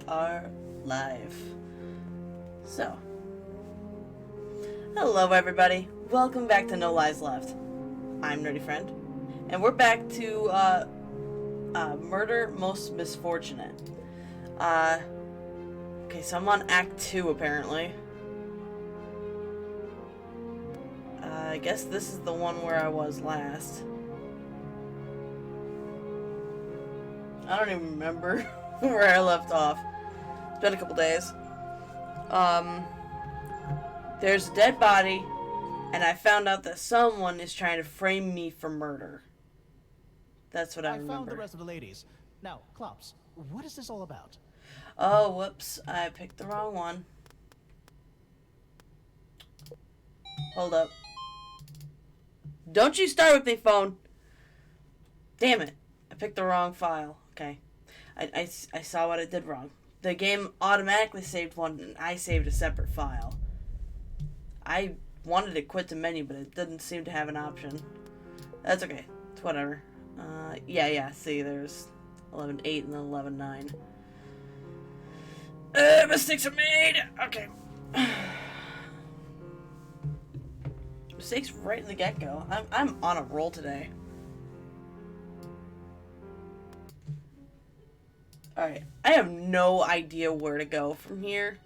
are live. So, hello everybody. Welcome back to No Lies Left. I'm Nerdy Friend, and we're back to Murder Most Misfortunate. Okay, so I'm on Act 2 apparently. I guess this is the one where I was last. I don't even remember where I left off. It's been a couple days. There's a dead body, and I found out that someone is trying to frame me for murder. That's what I remember. I found the rest of the ladies. Now, Klops, what is this all about? Oh, whoops. I picked the wrong one. Hold up. Don't you start with me, phone. Damn it. I picked the wrong file. Okay. I saw what I did wrong. The game automatically saved one, and I saved a separate file. I wanted to quit the menu, but it didn't seem to have an option. That's okay. It's whatever. Yeah. See, there's 11.8 and then 11.9. Mistakes are made! Okay. Mistakes right in the get-go. I'm on a roll today. Alright, I have no idea where to go from here.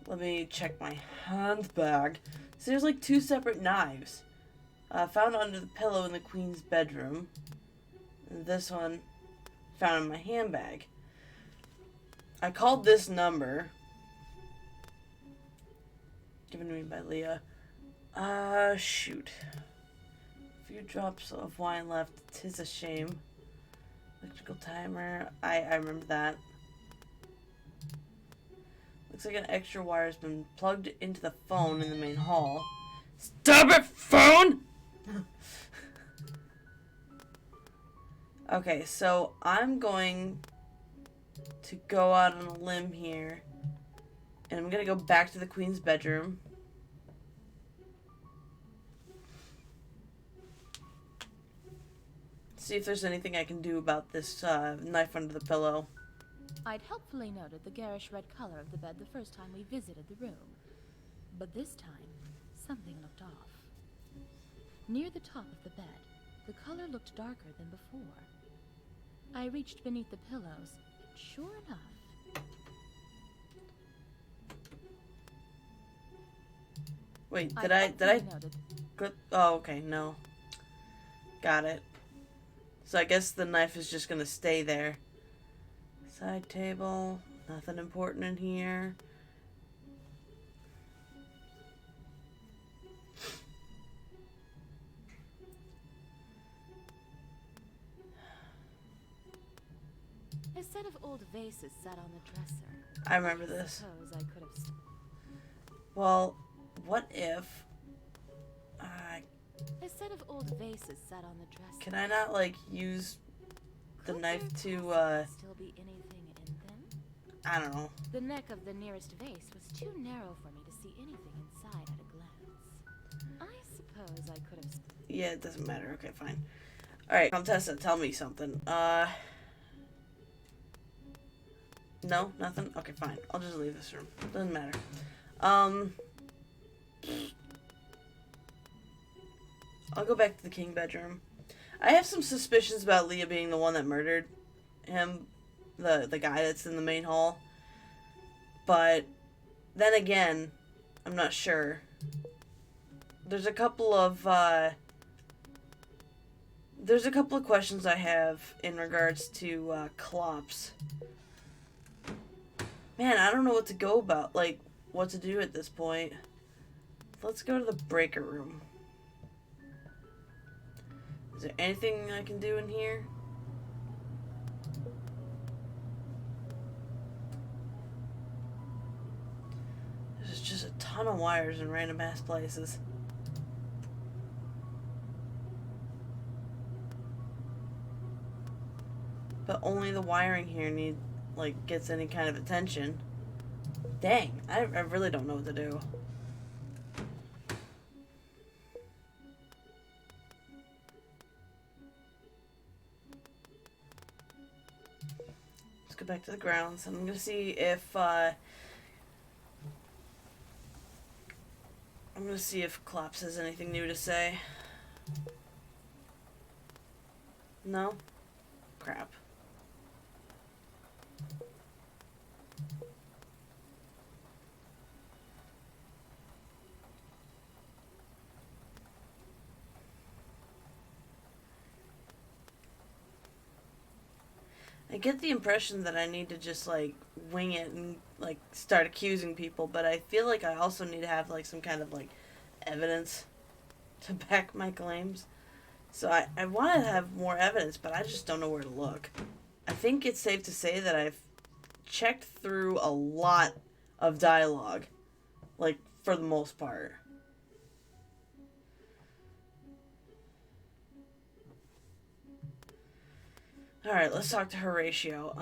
Let me check my handbag. So there's like 2 separate knives. Found under the pillow in the queen's bedroom. And this one found in my handbag. I called this number. Given to me by Leah. Shoot. A few drops of wine left. 'Tis a shame. Electrical timer. I remember that. Looks like an extra wire has been plugged into the phone in the main hall. Stop it, phone! Okay, so I'm going to go out on a limb here. And I'm going to go back to the queen's bedroom. See if there's anything I can do about this knife under the pillow. I'd helpfully noted the garish red color of the bed the first time we visited the room. But this time, something looked off. Near the top of the bed, the color looked darker than before. I reached beneath the pillows, and sure enough... Wait, did I click? Oh, okay, no. Got it. So I guess the knife is just gonna stay there. Side table, nothing important in here. A set of old vases sat on the dresser. I remember this. Suppose I could have... Well, what if... A set of old vases sat on the dresser. Can I not, like, use the knife to, still be anything in them? I don't know. The neck of the nearest vase was too narrow for me to see anything inside at a glance. I suppose I could have... Yeah, it doesn't matter. Okay, fine. Alright, Contessa, tell me something. No? Nothing? Okay, fine. I'll just leave this room. Doesn't matter. I'll go back to the king bedroom. I have some suspicions about Leah being the one that murdered him. The guy that's in the main hall. But then again, I'm not sure. There's a couple of questions I have in regards to Klops. Man, I don't know what to go about, like, what to do at this point. Let's go to the breaker room. Is there anything I can do in here? There's just a ton of wires in random ass places. But only the wiring here gets any kind of attention. Dang, I really don't know what to do. head back to the grounds. I'm gonna see if Klops has anything new to say. No? Crap. I get the impression that I need to just, like, wing it and, like, start accusing people, but I feel like I also need to have, like, some kind of, like, evidence to back my claims. So I want to have more evidence, but I just don't know where to look. I think it's safe to say that I've checked through a lot of dialogue, like, for the most part. Alright, let's talk to Horatio.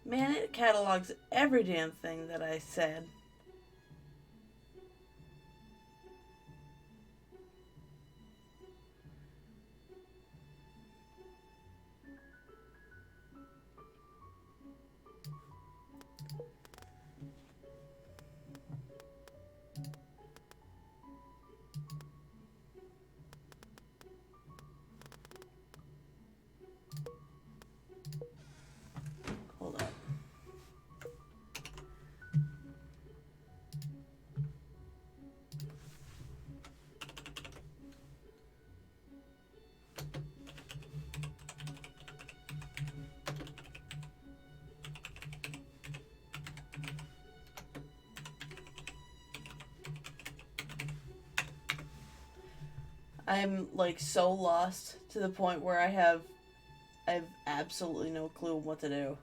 Man, it catalogs every damn thing that I said. Hold up. I'm, like, so lost to the point where I have absolutely no clue what to do.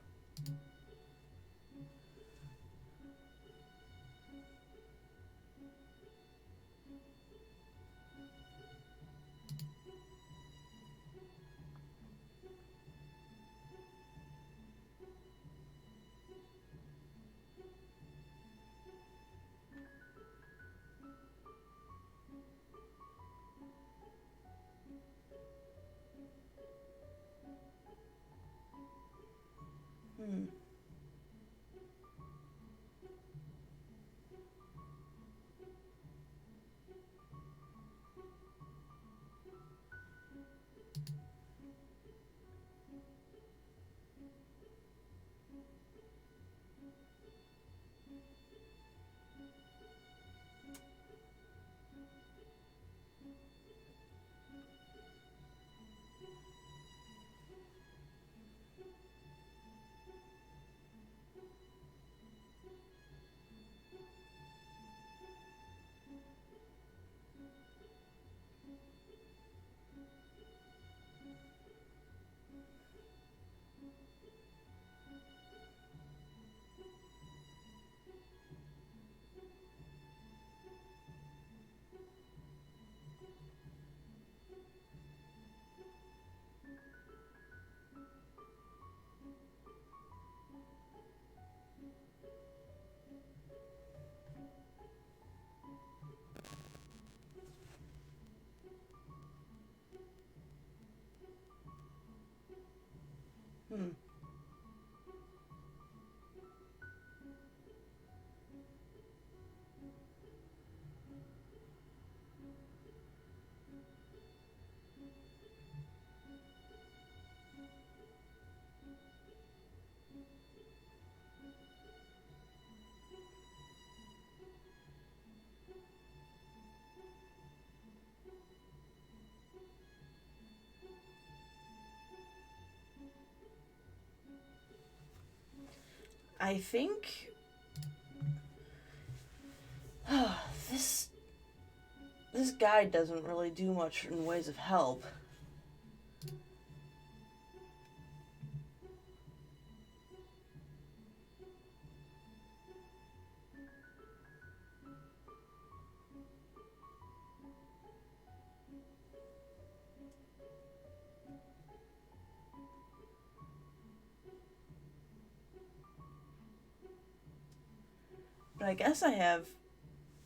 Hmm. Hmm. I think this this guide doesn't really do much in ways of help. But I guess I have,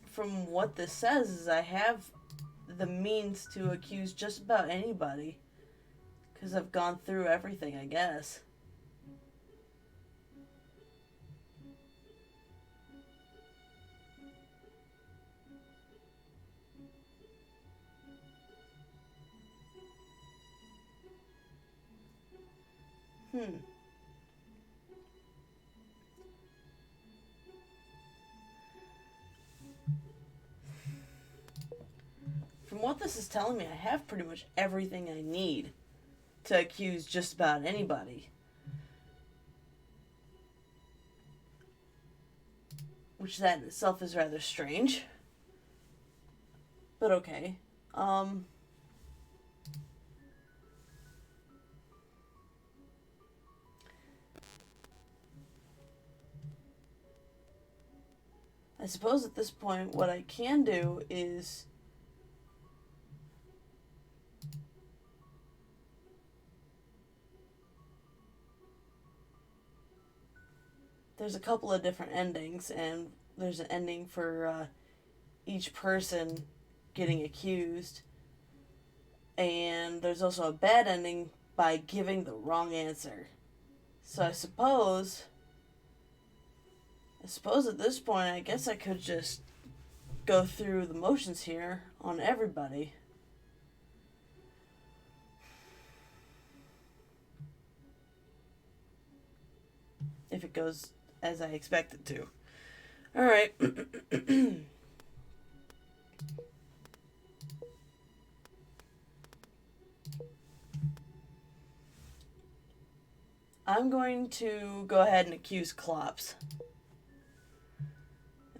from what this says, is I have the means to accuse just about anybody. Because I've gone through everything, I guess. Hmm. From what this is telling me, I have pretty much everything I need to accuse just about anybody. Which that in itself is rather strange. But okay. I suppose at this point what I can do is there's a couple of different endings, and there's an ending for each person getting accused, and there's also a bad ending by giving the wrong answer. So I suppose at this point I guess I could just go through the motions here on everybody. If it goes as I expect it to. Alright. I'm going to go ahead and accuse Klops.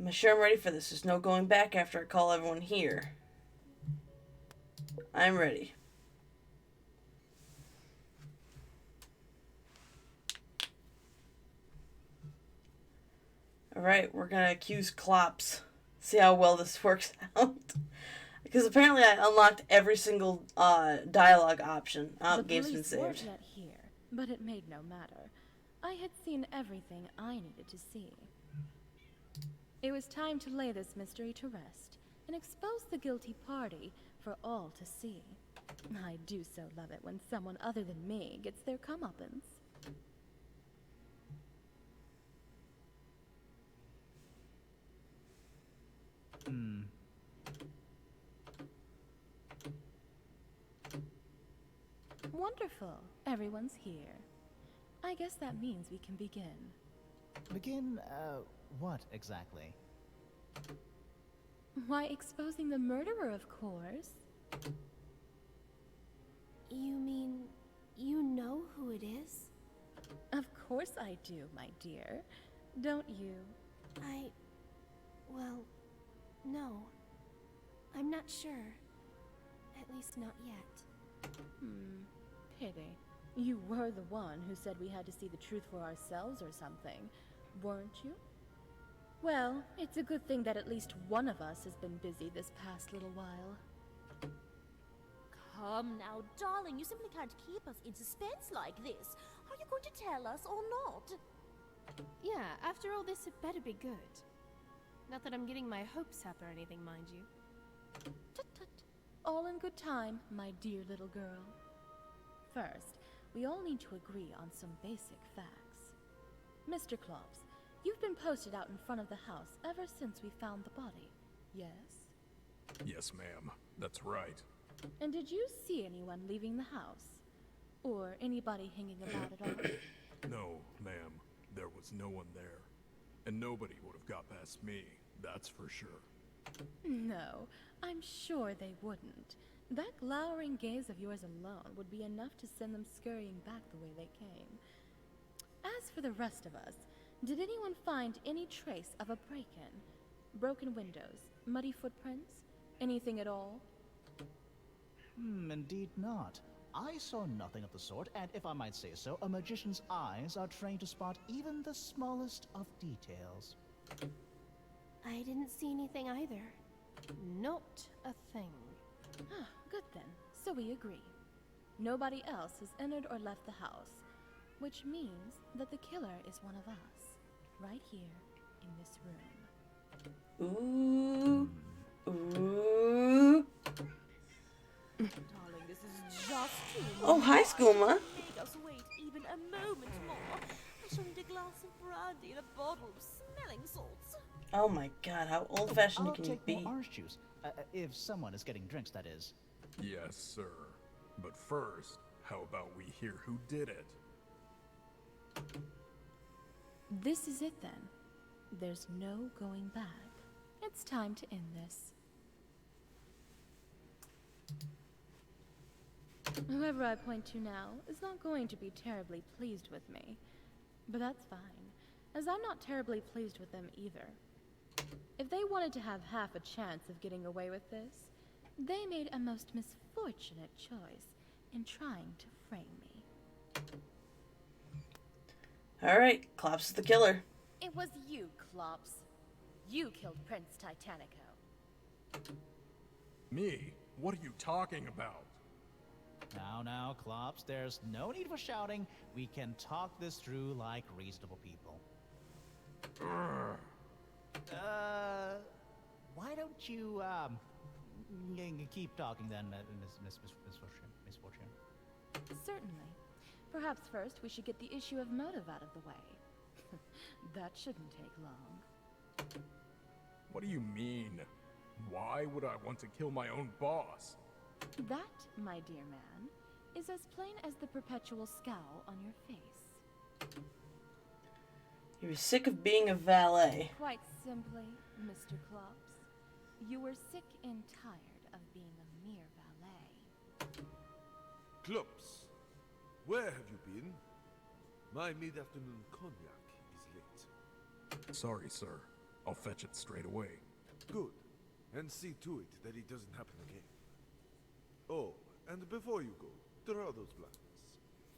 Am I sure I'm ready for this? There's no going back after I call everyone here. I'm ready. Alright, we're gonna accuse Klops. See how well this works out. Because apparently I unlocked every single dialogue option. Oh, game's been saved. The police weren't yet here, but it made no matter. I had seen everything I needed to see. It was time to lay this mystery to rest and expose the guilty party for all to see. I do so love it when someone other than me gets their comeuppance. Wonderful. Everyone's here. I guess that means we can begin. Begin, what exactly? Why, exposing the murderer, of course. You mean you know who it is? Of course I do, my dear. Don't you? Well, no. I'm not sure. At least not yet. Pity. You were the one who said we had to see the truth for ourselves or something, weren't you? Well, it's a good thing that at least one of us has been busy this past little while. Come now, darling, you simply can't keep us in suspense like this. Are you going to tell us or not? Yeah, after all this, it better be good. Not that I'm getting my hopes up or anything, mind you. Tut tut. All in good time, my dear little girl. First, we all need to agree on some basic facts. Mr. Klops, you've been posted out in front of the house ever since we found the body, yes? Yes, ma'am. That's right. And did you see anyone leaving the house? Or anybody hanging about at all? No, ma'am. There was no one there. And nobody would have got past me, that's for sure. No, I'm sure they wouldn't. That glowering gaze of yours alone would be enough to send them scurrying back the way they came. As for the rest of us, did anyone find any trace of a break-in? Broken windows, muddy footprints, anything at all? Indeed not. I saw nothing of the sort, and if I might say so, a magician's eyes are trained to spot even the smallest of details. I didn't see anything either. Not a thing. Ah, good then. So we agree. Nobody else has entered or left the house, which means that the killer is one of us, right here in this room. Ooh. Ooh. Darling, this is just too Oh, hi, much. Skooma. Make us wait even a moment more. I shall need a glass of brandy and a bottle of smelling salts. Oh my god, how old-fashioned I'll can you take be? more orange juice. If someone is getting drinks, that is. Yes, sir. But first, how about we hear who did it? This is it then. There's no going back. It's time to end this. Whoever I point to now is not going to be terribly pleased with me. But that's fine, as I'm not terribly pleased with them either. If they wanted to have half a chance of getting away with this, they made a most misfortunate choice in trying to frame me. Alright, Klops is the killer. It was you, Klops. You killed Prince Titanico. Me? What are you talking about? Now, Klops, there's no need for shouting. We can talk this through like reasonable people. Why don't you, keep talking then, Misfortune? Certainly. Perhaps first we should get the issue of motive out of the way. That shouldn't take long. What do you mean? Why would I want to kill my own boss? That, my dear man, is as plain as the perpetual scowl on your face. He was sick of being a valet. Quite simply, Mr. Klops, you were sick and tired of being a mere valet. Klops, where have you been? My mid-afternoon cognac is late. Sorry, sir. I'll fetch it straight away. Good. And see to it that it doesn't happen again. Oh, and before you go, draw those blinds.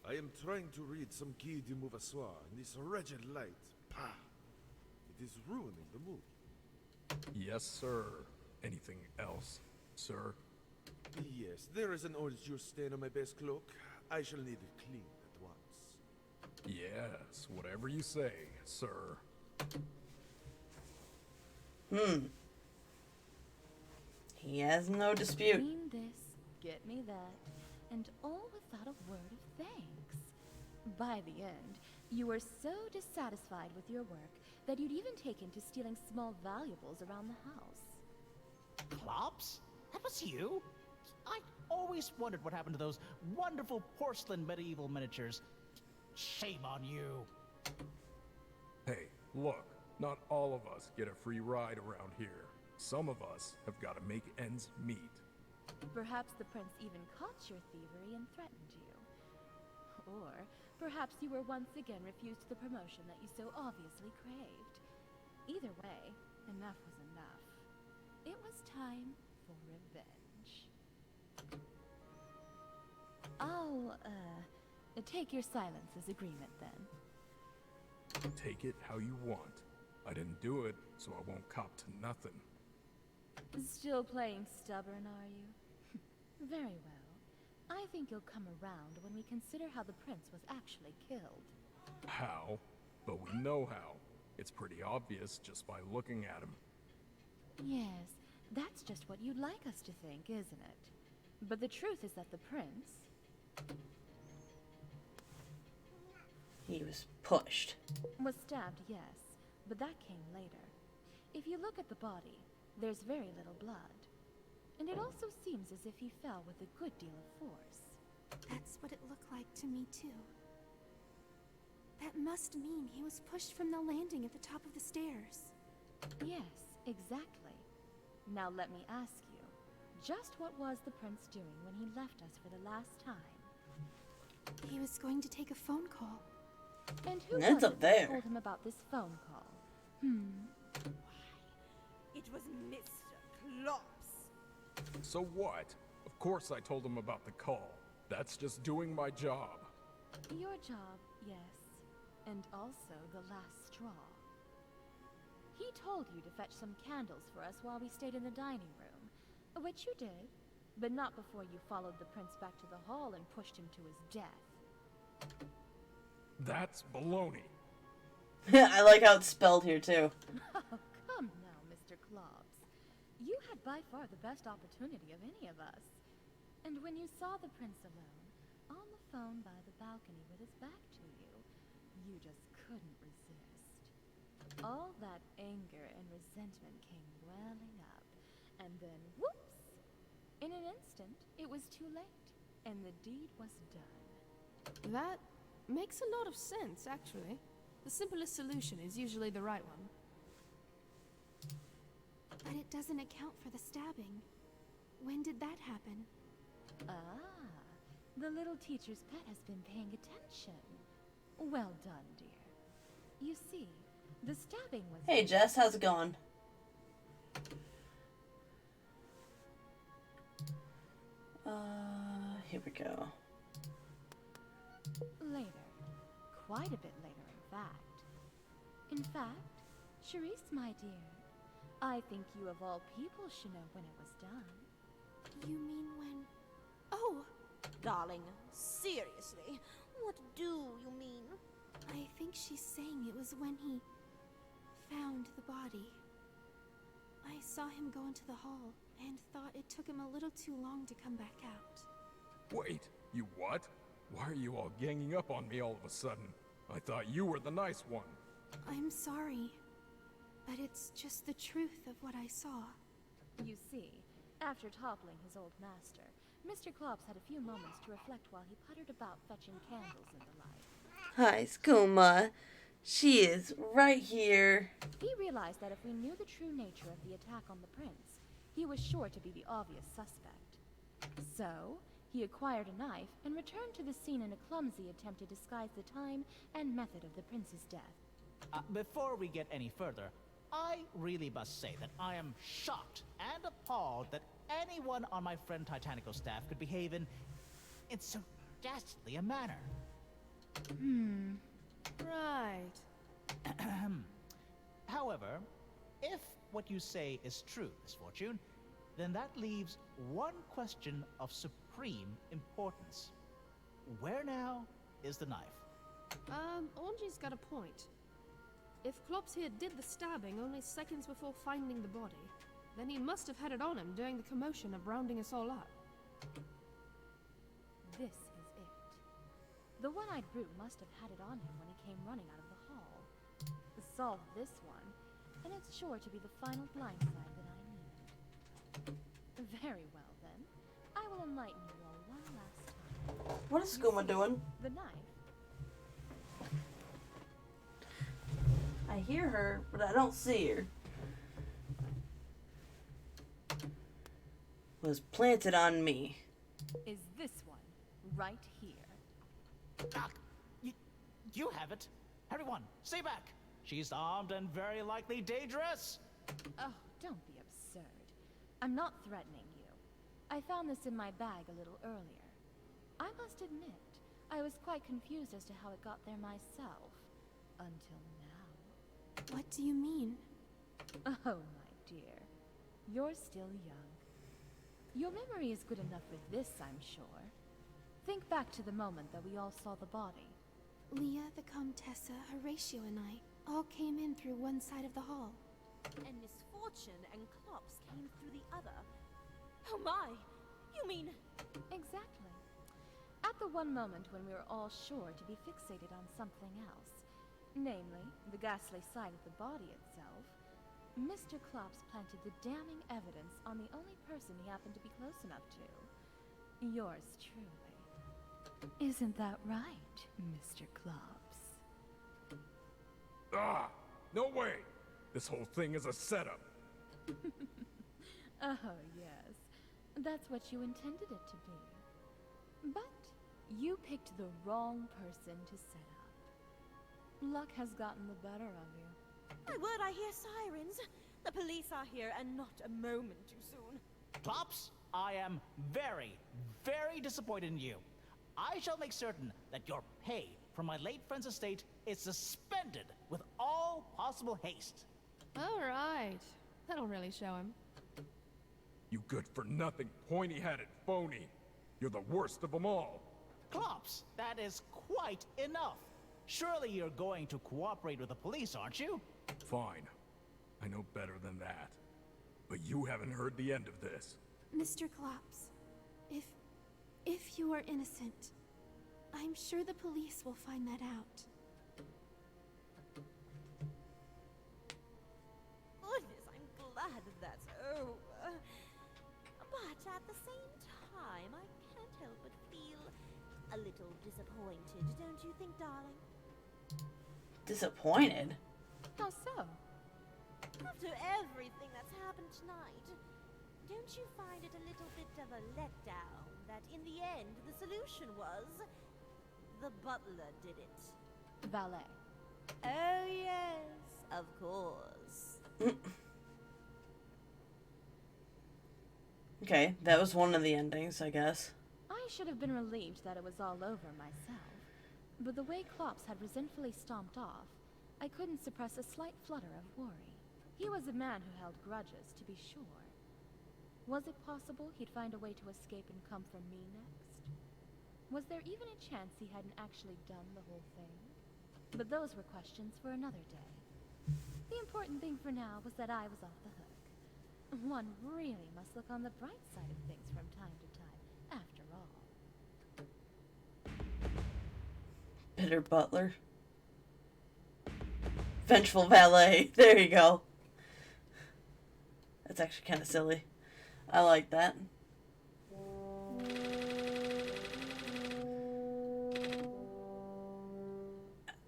I am trying to read some Quai du Mauvasoir in this wretched light. Pah! It is ruining the mood. Yes, sir. Anything else, sir? Yes, there is an orange juice stain on my best cloak. I shall need it cleaned at once. Yes, whatever you say, sir. He has no dispute. Clean this, get me that, and all without a word of thanks. By the end, you were so dissatisfied with your work that you'd even taken to stealing small valuables around the house. Klops? That was you? I always wondered what happened to those wonderful porcelain medieval miniatures. Shame on you. Hey, look, not all of us get a free ride around here. Some of us have got to make ends meet. Perhaps the prince even caught your thievery and threatened you. Or perhaps you were once again refused the promotion that you so obviously craved. Either way, enough was enough. It was time for revenge. I'll, take your silence as agreement then. Take it how you want. I didn't do it, so I won't cop to nothing. Still playing stubborn, are you? Very well. I think you'll come around when we consider how the prince was actually killed. How? But we know how. It's pretty obvious just by looking at him. Yes, that's just what you'd like us to think, isn't it? But the truth is that the prince... He was pushed. was stabbed, yes, but that came later. If you look at the body, there's very little blood. And it also seems as if he fell with a good deal of force. That's what it looked like to me, too. That must mean he was pushed from the landing at the top of the stairs. Yes, exactly. Now let me ask you, just what was the prince doing when he left us for the last time? He was going to take a phone call. And who Ned's was up it that there. told him about this phone call? It was Mr. Klops. So what? Of course I told him about the call. That's just doing my job. Your job, yes. And also the last straw. He told you to fetch some candles for us while we stayed in the dining room, which you did, but not before you followed the prince back to the hall and pushed him to his death. That's baloney. I like how it's spelled here, too. Oh, come now, Mr. Mr. Klobbs. You had by far the best opportunity of any of us. And when you saw the prince alone, on the phone by the balcony with his back to you, you just couldn't resist. All that anger and resentment came welling up, and then whoops! In an instant, it was too late, and the deed was done. That makes a lot of sense, actually. The simplest solution is usually the right one. But it doesn't account for the stabbing. When did that happen? Ah, the little teacher's pet has been paying attention. Well done, dear. You see, the stabbing was... Hey Jess, how's it going? Here we go. Later. Quite a bit later, in fact. In fact, Charisse, my dear, I think you of all people should know when it was done. You mean when... Oh! Darling, seriously, what do you mean? I think she's saying it was when he found the body. I saw him go into the hall and thought it took him a little too long to come back out. Wait, you what? Why are you all ganging up on me all of a sudden? I thought you were the nice one. I'm sorry, but it's just the truth of what I saw. You see, after toppling his old master, Mr. Klobbs had a few moments to reflect while he puttered about fetching candles and the like. Hi, Skooma. She is right here. He realized that if we knew the true nature of the attack on the prince, he was sure to be the obvious suspect. So, he acquired a knife and returned to the scene in a clumsy attempt to disguise the time and method of the prince's death. Before we get any further, I really must say that I am shocked and appalled that anyone on my friend Titanico's staff could behave in so dastardly a manner. Right. However, if what you say is true, Misfortune, then that leaves one question of supreme importance. Where now is the knife? Orangey's got a point. If Klops here did the stabbing only seconds before finding the body, then he must have had it on him during the commotion of rounding us all up. This is it. The one-eyed brute must have had it on him when he came running out of the hall. Solve this one, and it's sure to be the final blindside that I need. Very well, then. I will enlighten you all one last time. What is Skooma doing? The knife. I hear her, but I don't see her. Was planted on me. Is this one, right here. Doc, you have it. Everyone, stay back. She's armed and very likely dangerous. Oh, don't be absurd. I'm not threatening you. I found this in my bag a little earlier. I must admit, I was quite confused as to how it got there myself. Until now. What do you mean? Oh, my dear. You're still young. Your memory is good enough for this, I'm sure. Think back to the moment that we all saw the body. Leah, the Comtessa, Horatio, and I all came in through one side of the hall. And Misfortune and Klops came through the other. Oh my! You mean... Exactly. At the one moment when we were all sure to be fixated on something else, namely, the ghastly sight of the body itself, Mr. Klops planted the damning evidence on the only person he happened to be close enough to. Yours truly. Isn't that right, Mr. Klops? Ah! No way! This whole thing is a setup. Oh, yes. That's what you intended it to be. But you picked the wrong person to set up. Luck has gotten the better of you. My word, I hear sirens. The police are here, and not a moment too soon. Klops, I am very, very disappointed in you. I shall make certain that your pay from my late friend's estate is suspended with all possible haste. All right. That'll really show him. You good-for-nothing, pointy-hatted phony. You're the worst of them all. Klops, that is quite enough. Surely you're going to cooperate with the police, aren't you? Fine. I know better than that. But you haven't heard the end of this. Mr. Klops, if you are innocent, I'm sure the police will find that out. Goodness, I'm glad that that's over. But at the same time, I can't help but feel a little disappointed, don't you think, darling? Disappointed? How so? After everything that's happened tonight, don't you find it a little bit of a letdown that in the end the solution was the butler did it? Valet. Oh yes, of course. Okay, that was one of the endings, I guess. I should have been relieved that it was all over myself. But the way Klops had resentfully stomped off, I couldn't suppress a slight flutter of worry. He was a man who held grudges, to be sure. Was it possible he'd find a way to escape and come for me next? Was there even a chance he hadn't actually done the whole thing? But those were questions for another day. The important thing for now was that I was off the hook. One really must look on the bright side of things from time to time, after all. Bitter butler. Vengeful valet. There you go. That's actually kind of silly. I like that.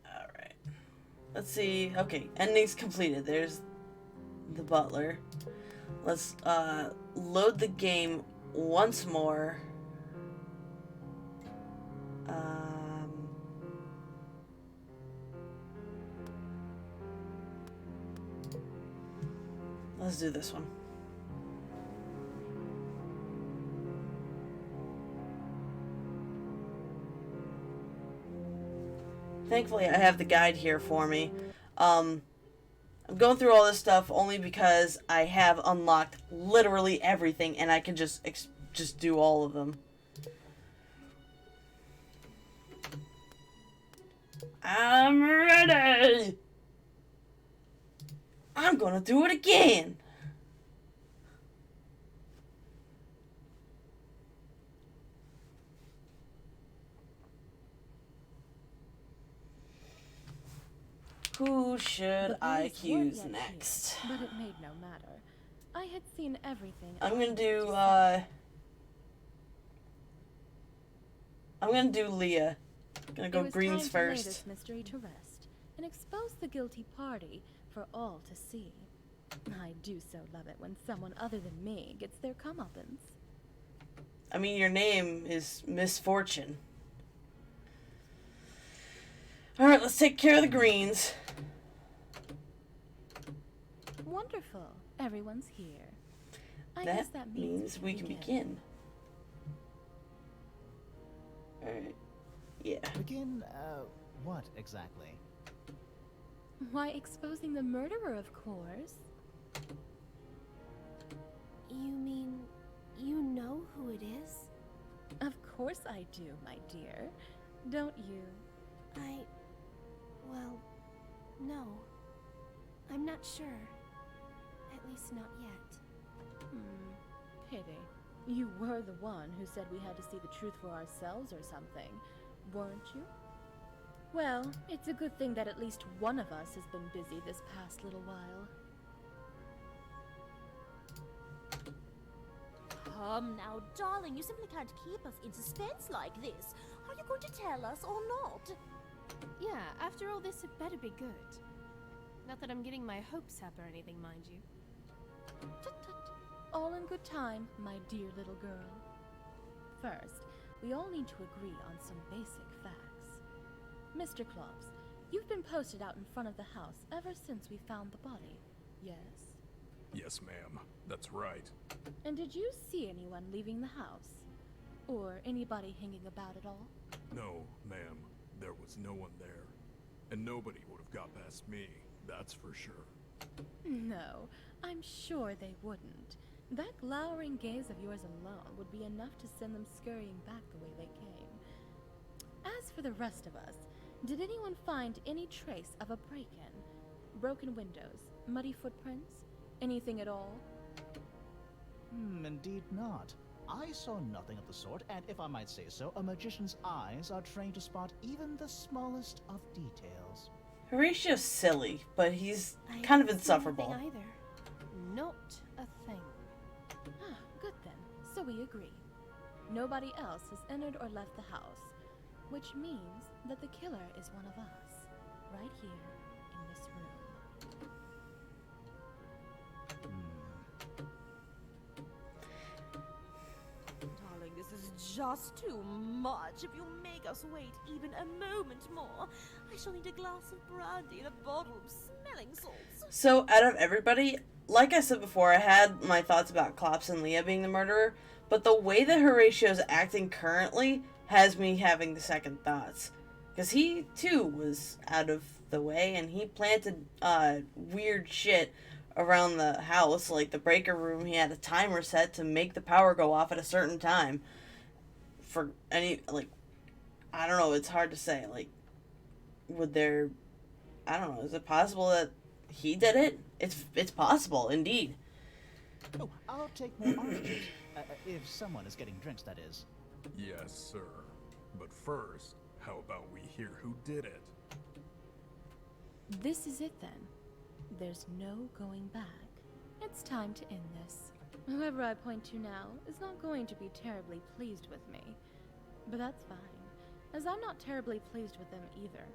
Alright. Let's see. Okay, endings completed. There's the butler. Let's load the game once more. Let's do this one. Thankfully, I have the guide here for me. I'm going through all this stuff only because I have unlocked literally everything, and I can just do all of them. I'm ready! I'm gonna do it again! Who should I accuse next? Here, but it made no matter. I had seen everything. I'm gonna do Leah. I'm gonna go greens first. Lay first. this mystery to rest and expose the guilty party for all to see. I do so love it when someone other than me gets their comeuppance. I mean, your name is Misfortune. Alright, let's take care of the greens. Wonderful. Everyone's here. I That guess that means we can begin. Alright. Yeah. Begin, what exactly? Why, exposing the murderer, of course. You mean you know who it is? Of course I do, my dear. Don't you? Well, no. I'm not sure. At least not yet. Pity. You were the one who said we had to see the truth for ourselves or something, weren't you? Well, it's a good thing that at least one of us has been busy this past little while. Come now, darling, you simply can't keep us in suspense like this. Are you going to tell us or not? Yeah, after all this, it better be good. Not that I'm getting my hopes up or anything, mind you. Tut-tut. All in good time, my dear little girl. First, we all need to agree on some basic facts. Mr. Klops, you've been posted out in front of the house ever since we found the body, yes? Yes, ma'am. That's right. And did you see anyone leaving the house? Or anybody hanging about at all? No, ma'am. There was no one there. And nobody would have got past me, that's for sure. No, I'm sure they wouldn't. That glowering gaze of yours alone would be enough to send them scurrying back the way they came. As for the rest of us, did anyone find any trace of a break-in? Broken windows, muddy footprints, anything at all? Indeed not. I saw nothing of the sort, and if I might say so, a magician's eyes are trained to spot even the smallest of details. Horatio's silly, but he's I kind of haven't seen insufferable. anything either. Not a thing. Good then, so we agree. Nobody else has entered or left the house, which means that the killer is one of us, right here in this room. Darling, this is just too much. If you make us wait even a moment more, I shall need a glass of brandy and a bottle of smelling salts. So, out of everybody, like I said before, I had my thoughts about Klops and Leah being the murderer, but the way that Horatio's acting currently has me having the second thoughts. Because he, too, was out of the way, and he planted weird shit around the house, like the breaker room. He had a timer set to make the power go off at a certain time. For any, like, I don't know, it's hard to say. Like, would there, I don't know, is it possible that he did it? It's possible, indeed. Oh, I'll take more orange juice. If someone is getting drinks, that is. Yes, sir. But first, how about we hear who did it? This is it then. There's no going back. It's time to end this. Whoever I point to now is not going to be terribly pleased with me. But that's fine, as I'm not terribly pleased with them either.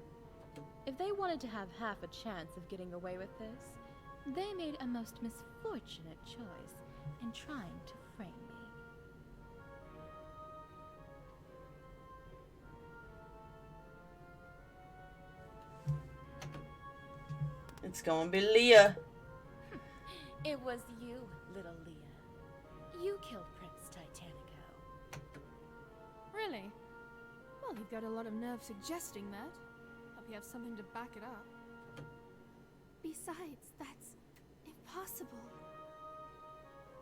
If they wanted to have half a chance of getting away with this, they made a most misfortunate choice in trying to frame me. It's gonna be Leah. It was you, little Leah. You killed Prince Titanico. Really? Well, you've got a lot of nerve suggesting that. Hope you have something to back it up. Besides, that's impossible.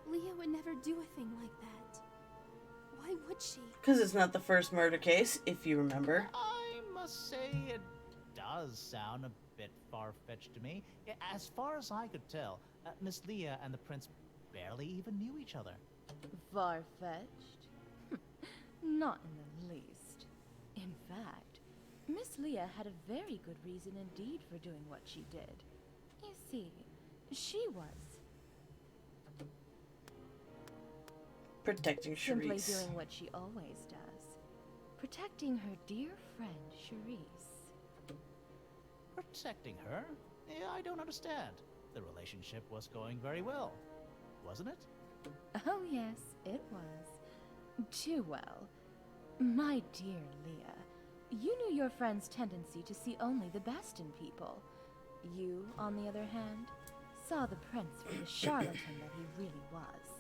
Leah would never do a thing like that. Why would she? Because it's not the first murder case, if you remember. I must say it does sound a bit far-fetched to me. As far as I could tell, Miss Leah and the prince barely even knew each other. Far-fetched? Not in the least. In fact, Miss Leah had a very good reason indeed for doing what she did. You see, she was Protecting simply Charisse. doing what she always does. Protecting her dear friend, Charisse. Protecting her? I don't understand. The relationship was going very well, wasn't it? Oh yes, it was. Too well. My dear Leah, you knew your friend's tendency to see only the best in people. You, on the other hand, saw the prince for the charlatan that he really was.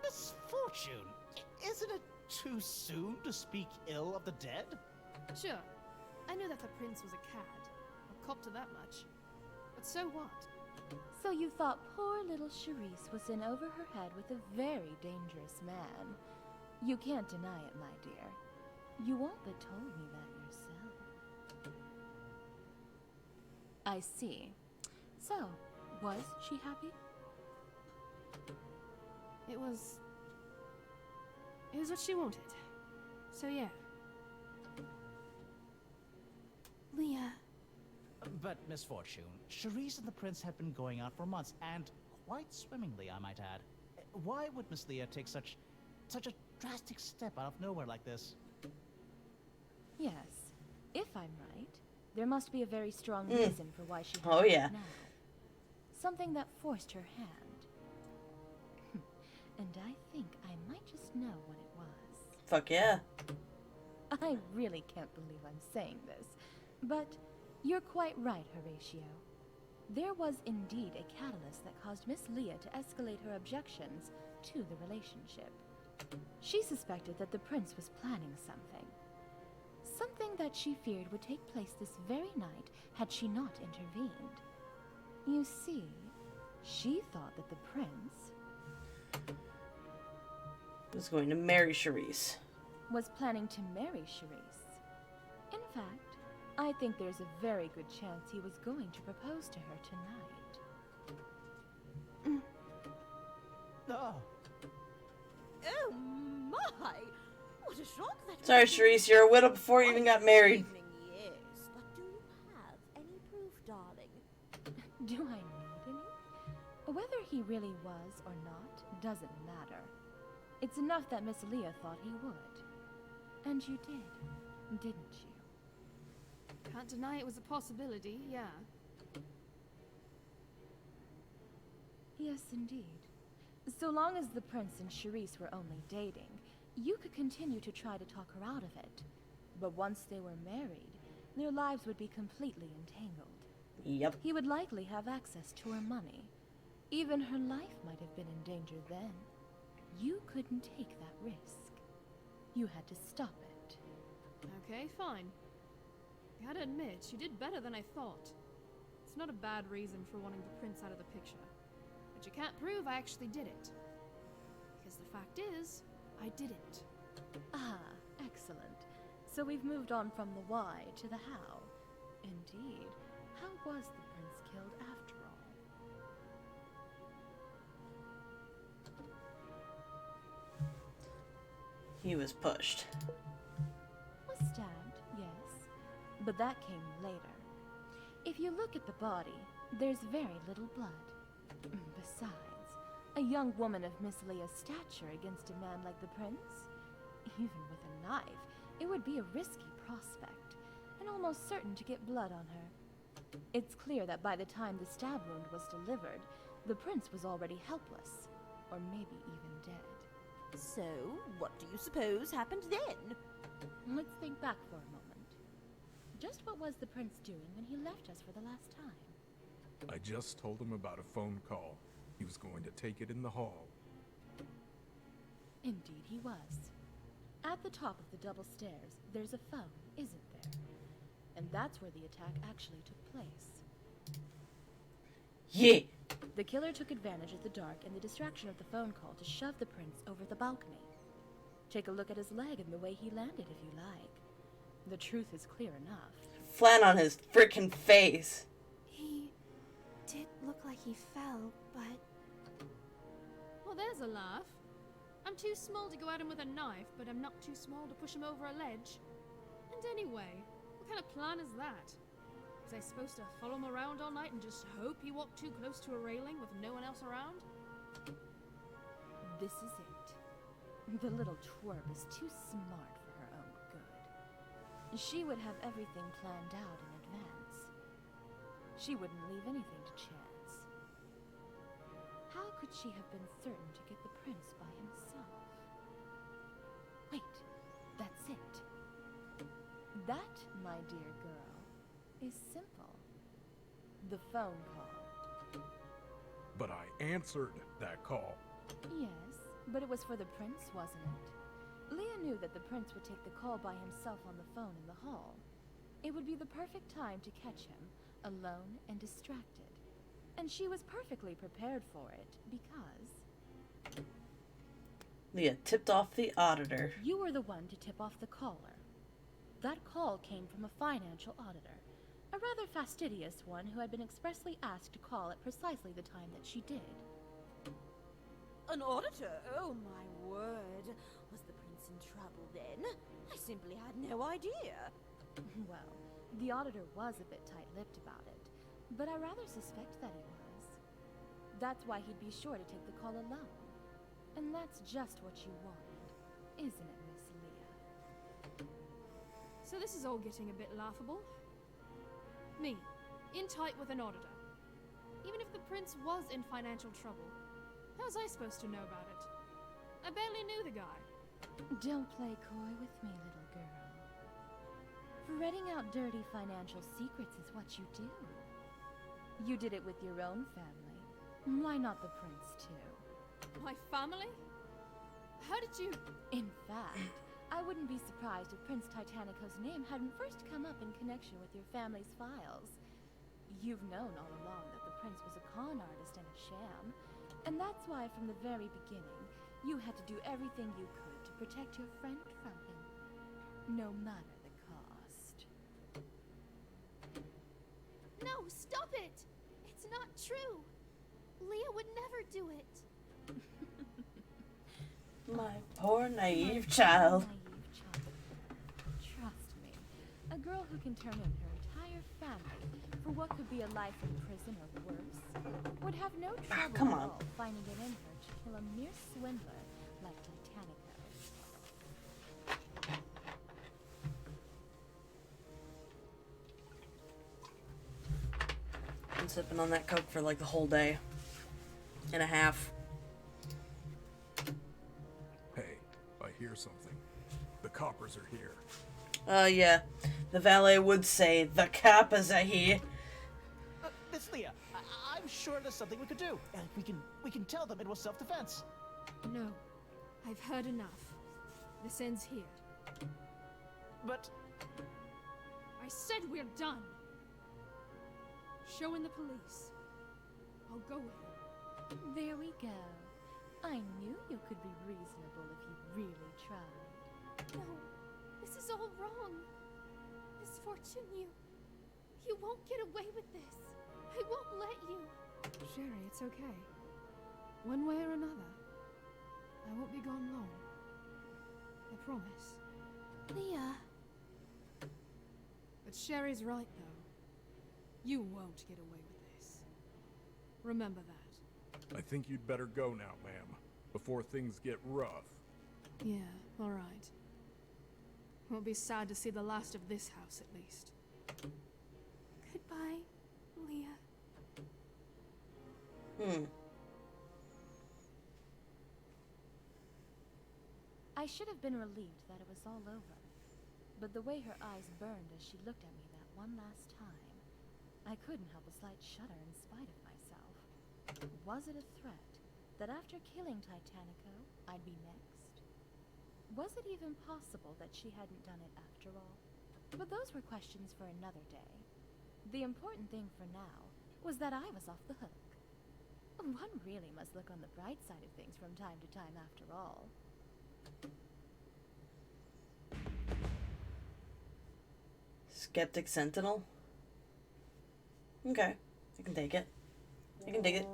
Misfortune! Isn't it too soon to speak ill of the dead? Sure. I knew that the prince was a cad. I'll cop to that much. But so what? So you thought poor little Charisse was in over her head with a very dangerous man. You can't deny it, my dear. You won't have told me that yourself. I see. So, was she happy? It was what she wanted. So yeah. Leah. But Misfortune, Charisse and the prince had been going out for months, and quite swimmingly, I might add. Why would Miss Leah take such a drastic step out of nowhere like this? Yes. If I'm right, there must be a very strong reason for why she Oh, had yeah. it now. Something that forced her hand. And I think I might just know what it was. Fuck yeah. I really can't believe I'm saying this, but you're quite right, Horatio. There was indeed a catalyst that caused Miss Leah to escalate her objections to the relationship. She suspected that the prince was planning something. Something that she feared would take place this very night had she not intervened. You see, she thought that the prince Was going to marry Charisse. was planning to marry Charisse. In fact, I think there's a very good chance he was going to propose to her tonight. Oh, Oh my! What a shock that Sorry, was. Charisse, you're a widow before you even got married. Evening, yes, but do you have any proof, darling? Do I need any? Whether he really was or not doesn't matter. It's enough that Miss Leah thought he would. And you did, didn't you? Can't deny it was a possibility, yeah. Yes, indeed. So long as the prince and Charisse were only dating, you could continue to try to talk her out of it. But once they were married, their lives would be completely entangled. Yep. He would likely have access to her money. Even her life might have been in danger then. You couldn't take that risk. You had to stop it. Okay, fine. I gotta admit, you did better than I thought. It's not a bad reason for wanting the prince out of the picture. But you can't prove I actually did it. Because the fact is, I didn't. Ah, excellent. So we've moved on from the why to the how. Indeed. How was the prince killed after all? He was pushed. Was stabbed, yes. But that came later. If you look at the body, there's very little blood. Besides, a young woman of Miss Leah's stature against a man like the prince? Even with a knife, it would be a risky prospect, and almost certain to get blood on her. It's clear that by the time the stab wound was delivered, the prince was already helpless, or maybe even dead. So, what do you suppose happened then? Let's think back for a moment. Just what was the prince doing when he left us for the last time? I just told him about a phone call. He was going to take it in the hall. Indeed he was. At the top of the double stairs, there's a phone, isn't there? And that's where the attack actually took place. Yeah. The killer took advantage of the dark and the distraction of the phone call to shove the prince over the balcony. Take a look at his leg and the way he landed if you like. The truth is clear enough. Flat on his frickin' face. He did look like he fell, but Well, there's a laugh. I'm too small to go at him with a knife, but I'm not too small to push him over a ledge. And anyway, what kind of plan is that? Was I supposed to follow him around all night and just hope he walked too close to a railing with no one else around? This is it. The little twerp is too smart for her own good. She would have everything planned out in advance. She wouldn't leave anything to chance. How could she have been certain to get the prince by himself? Wait, that's it. That, my dear girl, is simple. The phone call. But I answered that call. Yes, but it was for the prince, wasn't it? Leah knew that the prince would take the call by himself on the phone in the hall. It would be the perfect time to catch him, alone and distracted. And she was perfectly prepared for it, because Leah tipped off the auditor. you were the one to tip off the caller. That call came from a financial auditor, a rather fastidious one who had been expressly asked to call at precisely the time that she did. An auditor? Oh my word. Was the prince in trouble then? I simply had no idea. Well, the auditor was a bit tight-lipped about it, but I rather suspect that he was. That's why he'd be sure to take the call alone. And that's just what you wanted, isn't it, Miss Leah? So this is all getting a bit laughable. Me, in tight with an auditor. Even if the prince was in financial trouble, how was I supposed to know about it? I barely knew the guy. Don't play coy with me, little girl. Fretting out dirty financial secrets is what you do. You did it with your own family. Why not the prince, too? My family? How did you... In fact, I wouldn't be surprised if Prince Titanico's name hadn't first come up in connection with your family's files. You've known all along that the prince was a con artist and a sham, and that's why from the very beginning, you had to do everything you could to protect your friend from him, no matter the cost. no, stop it! It's not true. Leah would never do it. My poor naive child. Naive child. Trust me, a girl who can turn in her entire family for what could be a life in prison or worse would have no trouble come at on. all finding it in her to kill a mere swindler like Titanico. Been sipping on that Coke for like the whole day and a half. Hey, I hear something. The coppers are here. Yeah. The valet would say, the coppers are here. Miss Leah, I'm sure there's something we could do. We can tell them it was self-defense. No. I've heard enough. This ends here. But I said we're done. Show in the police. I'll go with you. There we go. I knew you could be reasonable if you really tried. No, this is all wrong. Misfortune, you won't get away with this. I won't let you. Sherry, it's okay. One way or another, I won't be gone long. I promise. Leah. But Sherry's right, though. You won't get away with this. Remember that. I think you'd better go now, ma'am, before things get rough. Yeah, all right. Won't be sad to see the last of this house, at least. Goodbye, Leah. I should have been relieved that it was all over. But the way her eyes burned as she looked at me that one last time, I couldn't help a slight shudder in spite of myself. Was it a threat that after killing Titanico, I'd be next? Was it even possible that she hadn't done it after all? But those were questions for another day. The important thing for now was that I was off the hook. One really must look on the bright side of things from time to time after all. Skeptic Sentinel? Okay. I can take it. I can dig it.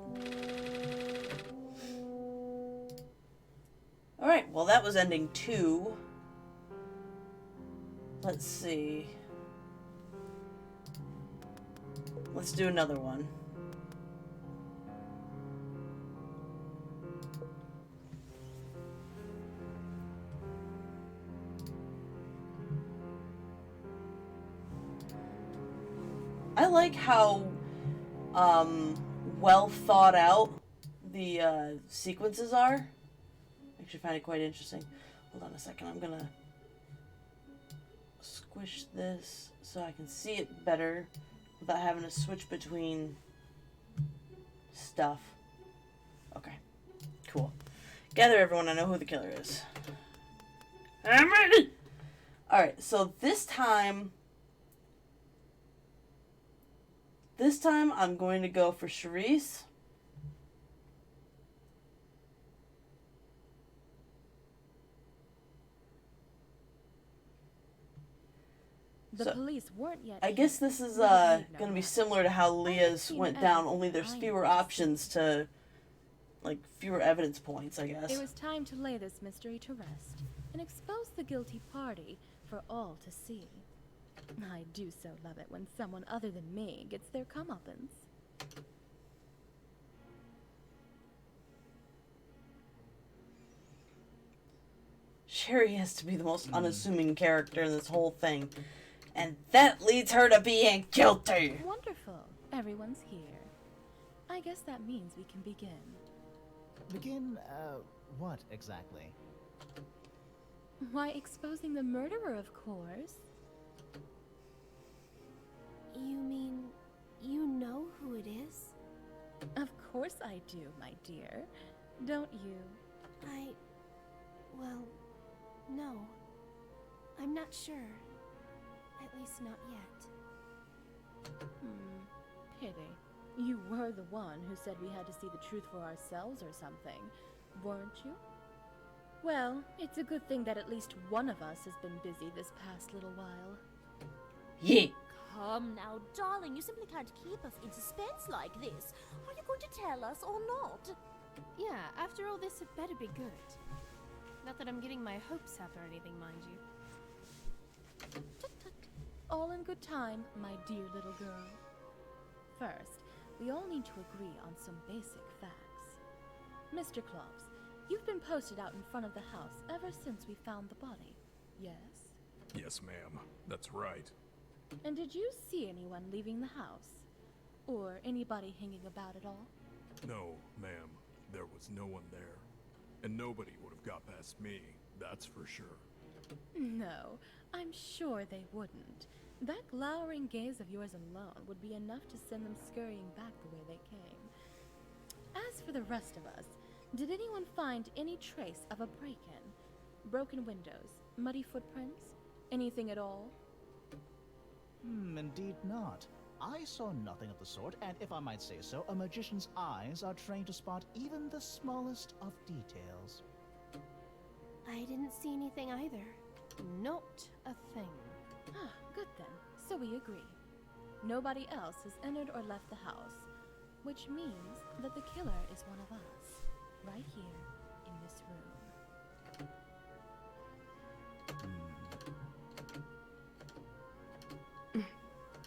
Alright, well that was ending 2. Let's see. Let's do another one. I like how well thought out the sequences are. I actually find it quite interesting. Hold on a second, I'm gonna squish this so I can see it better without having to switch between stuff. Okay, cool. Gather everyone, I know who the killer is. I'm ready! Alright, so this time I'm going to go for Charisse. The police weren't yet. I guess this is going to be similar to how Leah's went down, only there's fewer options to, like, fewer evidence points, I guess. It was time to lay this mystery to rest and expose the guilty party for all to see. I do so love it when someone other than me gets their comeuppance. Sherry has to be the most unassuming character in this whole thing. And that leads her to being guilty. Wonderful. Everyone's here. I guess that means we can begin. begin, what exactly? Why, exposing the murderer, of course. You mean you know who it is? Of course I do, my dear. Don't you? Well, no. I'm not sure. At least not yet. Pity. You were the one who said we had to see the truth for ourselves or something, weren't you? Well, it's a good thing that at least one of us has been busy this past little while. Yeah. Come now, darling, you simply can't keep us in suspense like this. Are you going to tell us or not? Yeah, after all this, it better be good. Not that I'm getting my hopes up or anything, mind you. Tut tut. All in good time, my dear little girl. First, we all need to agree on some basic facts. Mr. Klops, you've been posted out in front of the house ever since we found the body, yes? Yes, ma'am. That's right. And did you see anyone leaving the house? Or anybody hanging about at all? No, ma'am. There was no one there. And nobody would have got past me, that's for sure. No, I'm sure they wouldn't. That glowering gaze of yours alone would be enough to send them scurrying back the way they came. As for the rest of us, did anyone find any trace of a break-in? Broken windows, muddy footprints, anything at all? Indeed not. I saw nothing of the sort, and if I might say so, a magician's eyes are trained to spot even the smallest of details. I didn't see anything either. Not a thing. Ah, good then. So we agree. Nobody else has entered or left the house, which means that the killer is one of us, right here in this room.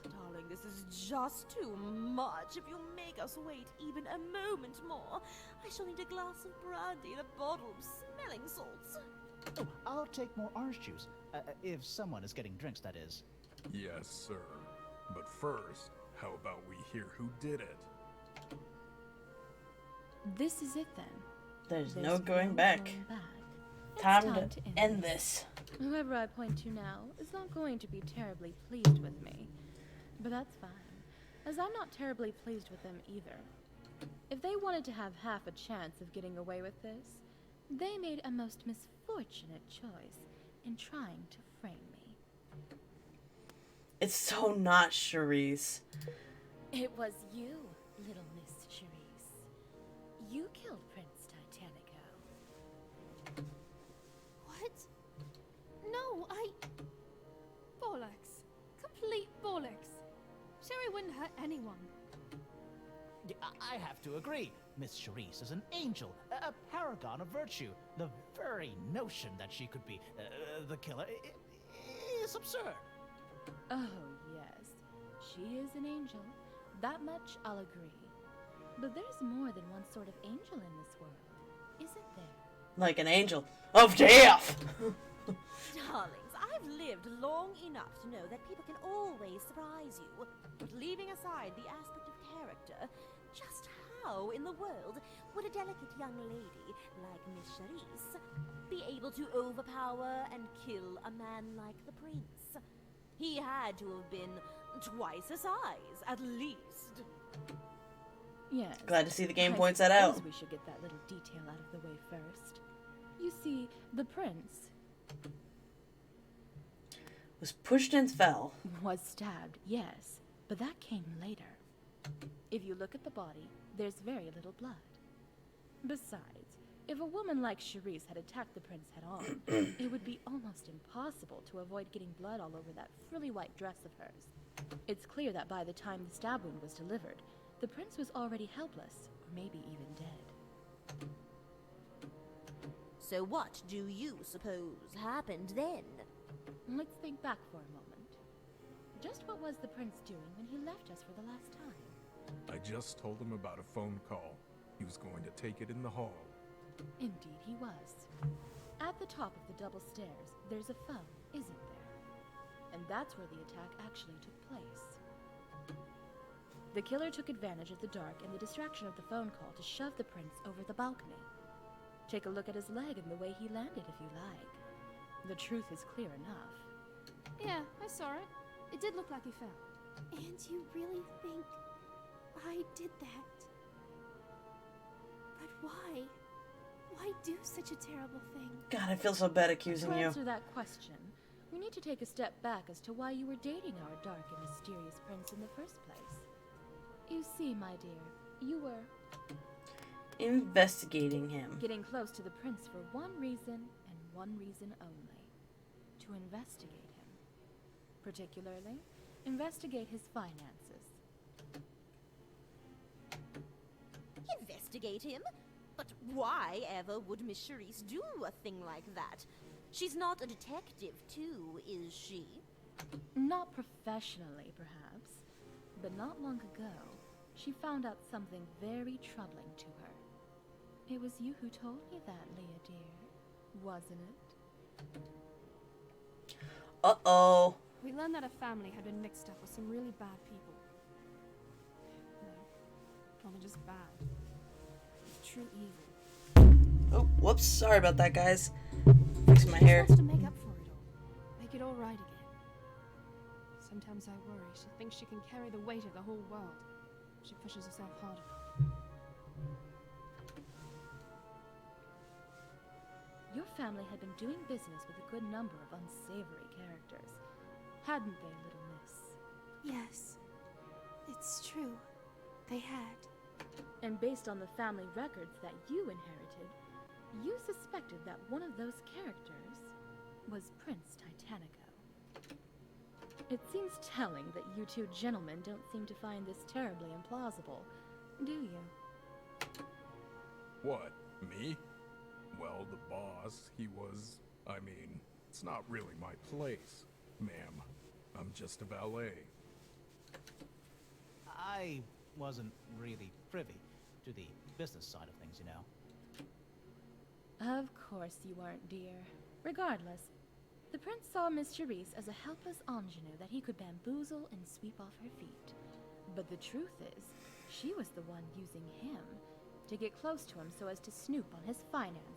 Darling, this is just too much. If you make us wait even a moment more, I shall need a glass of brandy and a bottle of smelling salts. Oh, I'll take more orange juice. If someone is getting drinks, that is. Yes, sir. But first, how about we hear who did it? This is it then. There's no going back. It's Time to end this. Whoever I point to now is not going to be terribly pleased with me. But that's fine, as I'm not terribly pleased with them either. If they wanted to have half a chance of getting away with this, they made a most misfortunate choice in trying to frame me. It's so not Cherise. It was you, little Miss Cherise. You killed Prince Titanico. What? No, Bollocks. Complete bollocks. Sherry wouldn't hurt anyone. I have to agree. Miss Charisse is an angel, a paragon of virtue. The very notion that she could be the killer is absurd. Oh, yes. She is an angel. That much I'll agree. But there's more than one sort of angel in this world, isn't there? Like an angel of death! Darlings, I've lived long enough to know that people can always surprise you. But leaving aside the aspect of character, just how in the world would a delicate young lady like Miss Charisse be able to overpower and kill a man like the prince? He had to have been twice her size, at least. Yes. Glad to see the game I points that out. suppose we should get that little detail out of the way first. You see, the prince Was pushed and fell. was stabbed, yes, but that came later. If you look at the body, there's very little blood. Besides, if a woman like Charisse had attacked the prince head-on, it would be almost impossible to avoid getting blood all over that frilly white dress of hers. It's clear that by the time the stab wound was delivered, the prince was already helpless, or maybe even dead. So what do you suppose happened then? Let's think back for a moment. Just what was the prince doing when he left us for the last time? I just told him about a phone call. He was going to take it in the hall. Indeed he was. At the top of the double stairs, there's a phone, isn't there? And that's where the attack actually took place. The killer took advantage of the dark and the distraction of the phone call to shove the prince over the balcony. Take a look at his leg and the way he landed if you like. The truth is clear enough. Yeah, I saw it. It did look like he fell. And you really think I did that? But why? Why do such a terrible thing? God, I feel so bad accusing To you. answer that question, we need to take a step back as to why you were dating our dark and mysterious prince in the first place. You see, my dear, you were Investigating him. getting close to the prince for one reason and one reason only. To investigate him. Particularly, investigate his finances. Investigate him? But why ever would Miss Charisse do a thing like that? She's not a detective, too, is she? Not professionally, perhaps, but not long ago, she found out something very troubling to her. It was you who told me that, Leah dear, wasn't it? Uh-oh. We learned that a family had been mixed up with some really bad people. No, not just bad. True evil. Oh, whoops. Sorry about that, guys. Fixing my hair. She wants to make up for it all. Make it all right again. Sometimes I worry she thinks she can carry the weight of the whole world. She pushes herself hard enough. Your family had been doing business with a good number of unsavory characters, hadn't they, little miss? Yes, it's true. They had. And based on the family records that you inherited, you suspected that one of those characters was Prince Titanico. It seems telling that you two gentlemen don't seem to find this terribly implausible, do you? What, me? Well, the boss, it's not really my place, ma'am. I'm just a valet. I wasn't really privy to the business side of things, you know. Of course you weren't, dear. Regardless, the prince saw Miss Charisse as a helpless ingenue that he could bamboozle and sweep off her feet. But the truth is, she was the one using him to get close to him so as to snoop on his finances.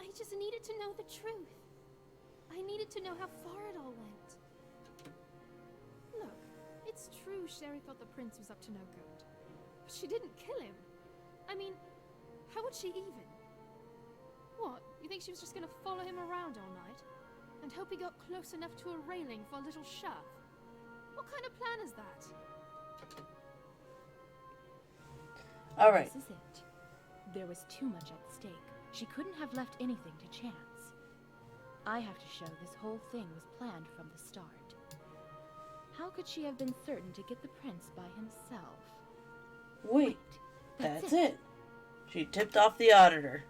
I just needed to know the truth. I needed to know how far it all went. Look, it's true Sherry thought the prince was up to no good. But she didn't kill him. I mean, how would she even? What, you think she was just gonna follow him around all night? And hope he got close enough to a railing for a little shove? What kind of plan is that? Alright. This is it. There was too much at stake. She couldn't have left anything to chance. I have to show this whole thing was planned from the start. How could she have been certain to get the prince by himself? Wait, that's it. She tipped off the auditor.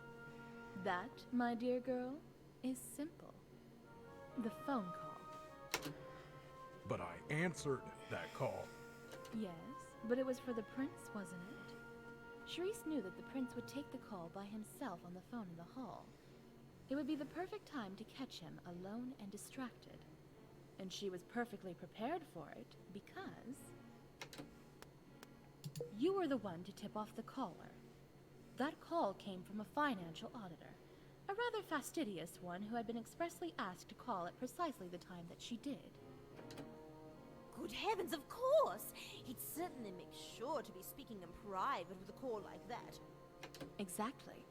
That, my dear girl, is simple. The phone call. But I answered that call. Yes, but it was for the prince, wasn't it? Charisse knew that the prince would take the call by himself on the phone in the hall. It would be the perfect time to catch him alone and distracted. And she was perfectly prepared for it because you were the one to tip off the caller. That call came from a financial auditor, a rather fastidious one who had been expressly asked to call at precisely the time that she did. Good heavens, of course! He'd certainly make sure to be speaking in private with a call like that. Exactly.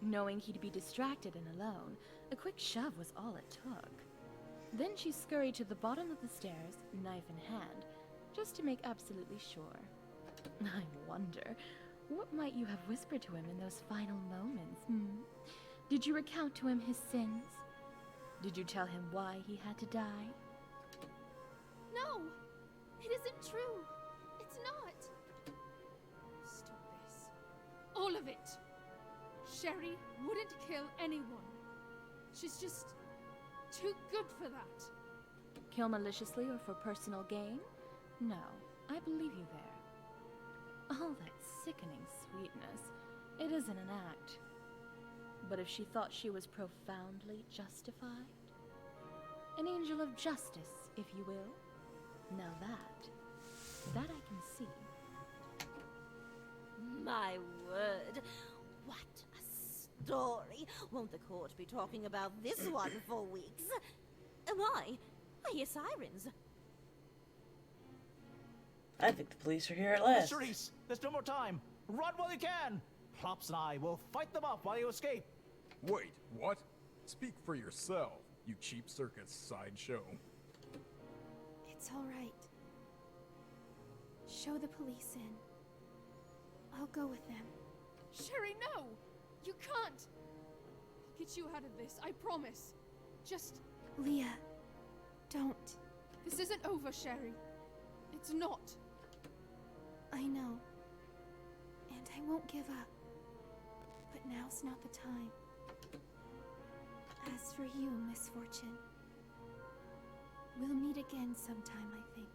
Knowing he'd be distracted and alone, a quick shove was all it took. Then she scurried to the bottom of the stairs, knife in hand, just to make absolutely sure. I wonder, what might you have whispered to him in those final moments, Did you recount to him his sins? Did you tell him why he had to die? No! It isn't true! It's not! Stop this. All of it! Sherry wouldn't kill anyone. She's just too good for that. Kill maliciously or for personal gain? No, I believe you there. All that sickening sweetness, it isn't an act. But if she thought she was profoundly justified? An angel of justice, if you will. Now that I can see. My word, what a story! Won't the court be talking about this one for weeks? Why? I hear sirens. I think the police are here at last. Charisse, there's no more time. Run while you can. Plops and I will fight them off while you escape. Wait, what? Speak for yourself, you cheap circus sideshow. It's all right. Show the police in. I'll go with them. Sherry, no! You can't! I'll get you out of this, I promise. Just... Leah, don't. This isn't over, Sherry. It's not. I know. And I won't give up. But now's not the time. As for you, Misfortune, we'll meet again sometime, I think.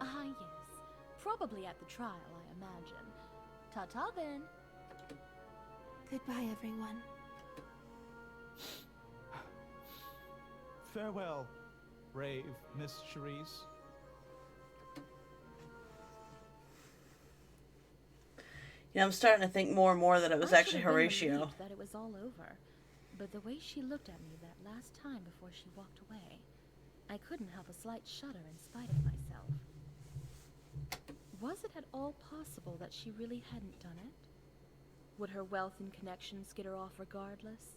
Ah, yes. Probably at the trial, I imagine. Ta-ta then. Goodbye, everyone. Farewell, brave Miss Charisse. Yeah, I'm starting to think more and more that it was I actually should have been Horatio. relieved that it was all over. But the way she looked at me that last time before she walked away, I couldn't help a slight shudder in spite of myself. Was it at all possible that she really hadn't done it? Would her wealth and connections get her off regardless?